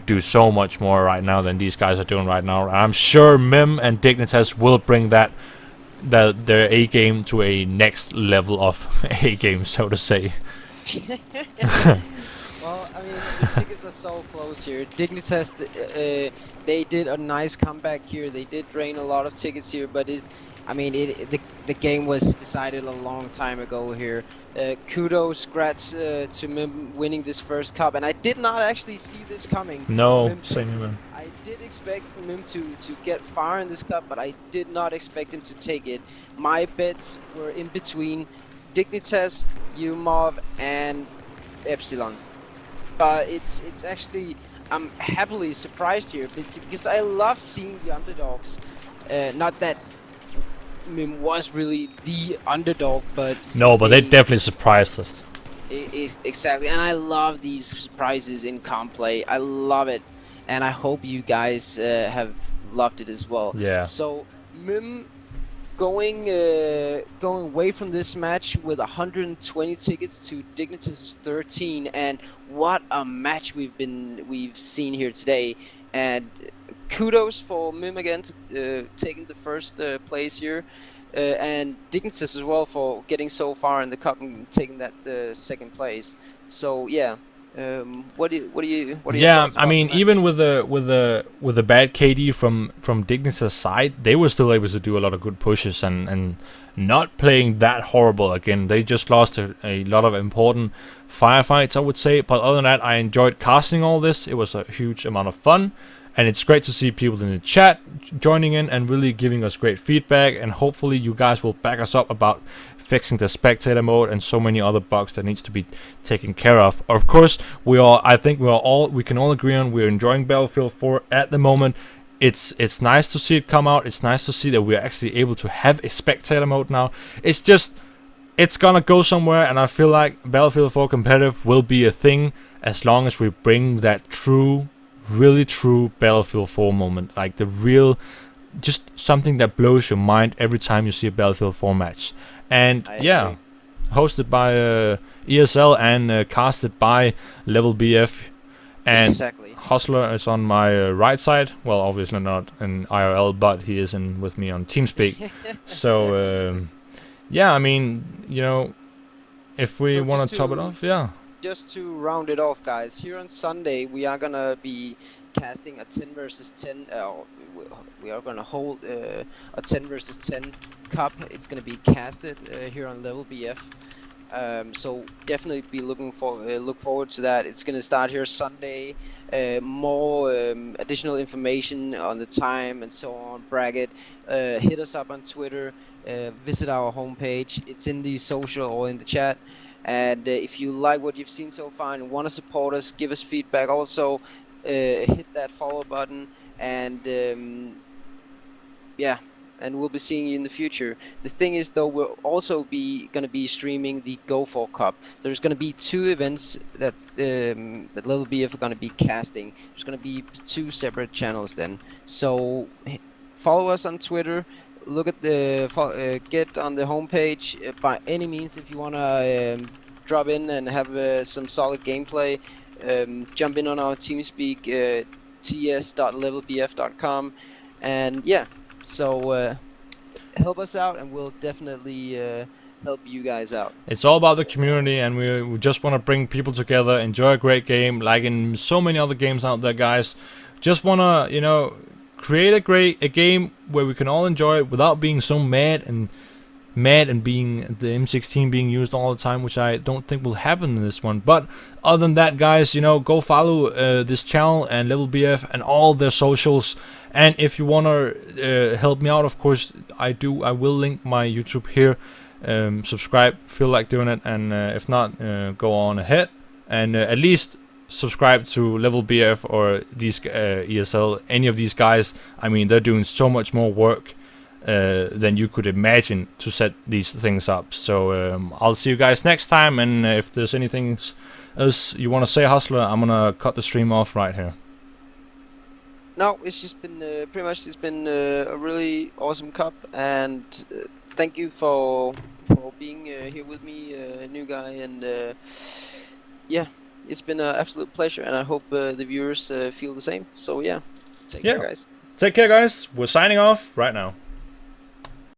do so much more right now than these guys are doing right now. And I'm sure Mim and Dignitas will bring their A game to a next level of A game, so to say. Well, I mean, the tickets are so close here. Dignitas, they did a nice comeback here. They did drain a lot of tickets here, but the game was decided a long time ago here. Kudos, grats to Mim winning this first cup, and I did not actually see this coming. No, same here. I did expect Mim to get far in this cup, but I did not expect him to take it. My bets were in between Dignitas, Umov, and Epsilon. It's actually, I'm happily surprised here, because I love seeing the underdogs. Not that Mim was really the underdog, but... No, but they definitely surprised us. Exactly, and I love these surprises in comp play. I love it, and I hope you guys have loved it as well. Yeah. So, Mim going away from this match with 120 tickets to Dignitas' 13, and what a match we've seen here today. And kudos for Mim again to taking the first place here, and Dignitas as well for getting so far in the cup and taking that second place. So yeah, what do you? Yeah, I mean, even with the bad KD from Dignitas' side, they were still able to do a lot of good pushes and not playing that horrible again. They just lost a lot of important firefights, I would say. But other than that, I enjoyed casting all this. It was a huge amount of fun. And it's great to see people in the chat joining in and really giving us great feedback. And hopefully you guys will back us up about fixing the spectator mode and so many other bugs that needs to be taken care of. Of course, we can all agree on we're enjoying Battlefield 4 at the moment. It's nice to see it come out. It's nice to see that we're actually able to have a spectator mode now. It's gonna go somewhere, and I feel like Battlefield 4 competitive will be a thing as long as we bring that really true Battlefield 4 moment, like the real, just something that blows your mind every time you see a Battlefield 4 match. And yeah, hosted by ESL and casted by Level BF. And Exactly. Hustler is on my right side. Well, obviously not in IRL, but he is in with me on TeamSpeak. So yeah, I mean, you know, if we So want to top it off, yeah. just to round it off, guys, here on Sunday we are gonna be casting a 10 versus 10. We are gonna hold a 10 versus 10 cup. It's gonna be casted here on Level BF. So definitely be look forward to that. It's gonna start here Sunday. More additional information on the time and so on. Bracket. Hit us up on Twitter. Visit our homepage. It's in the social or in the chat. And if you like what you've seen so far and want to support us, give us feedback. Also, hit that follow button, and yeah, and we'll be seeing you in the future. The thing is, though, we'll also be gonna be streaming the Go for Cup. So there's gonna be 2 events that Level BF are gonna be casting. There's gonna be 2 separate channels then. So follow us on Twitter. Look at the get on the homepage by any means if you wanna drop in and have some solid gameplay. Jump in on our TeamSpeak, ts.levelbf.com, and yeah. So help us out, and we'll definitely help you guys out. It's all about the community, and we just want to bring people together, enjoy a great game, like in so many other games out there, guys. Just wanna, you know, create a game where we can all enjoy it without being so mad and being the M16 being used all the time, which I don't think will happen in this one. But other than that, guys, you know, go follow this channel and Level BF and all their socials. And if you wanna help me out, of course, I will link my YouTube here. Subscribe, feel like doing it, and if not, go on ahead and at least subscribe to Level BF or these ESL, any of these guys. I mean, they're doing so much more work than you could imagine to set these things up. So I'll see you guys next time, and if there's anything else you want to say, Hustler, I'm gonna cut the stream off right here. No, it's just been pretty much. It's been a really awesome cup, and thank you for being here with me, Newguy, and yeah. It's been an absolute pleasure, and I hope the viewers feel the same. So yeah, take care, guys. Take care, guys. We're signing off right now.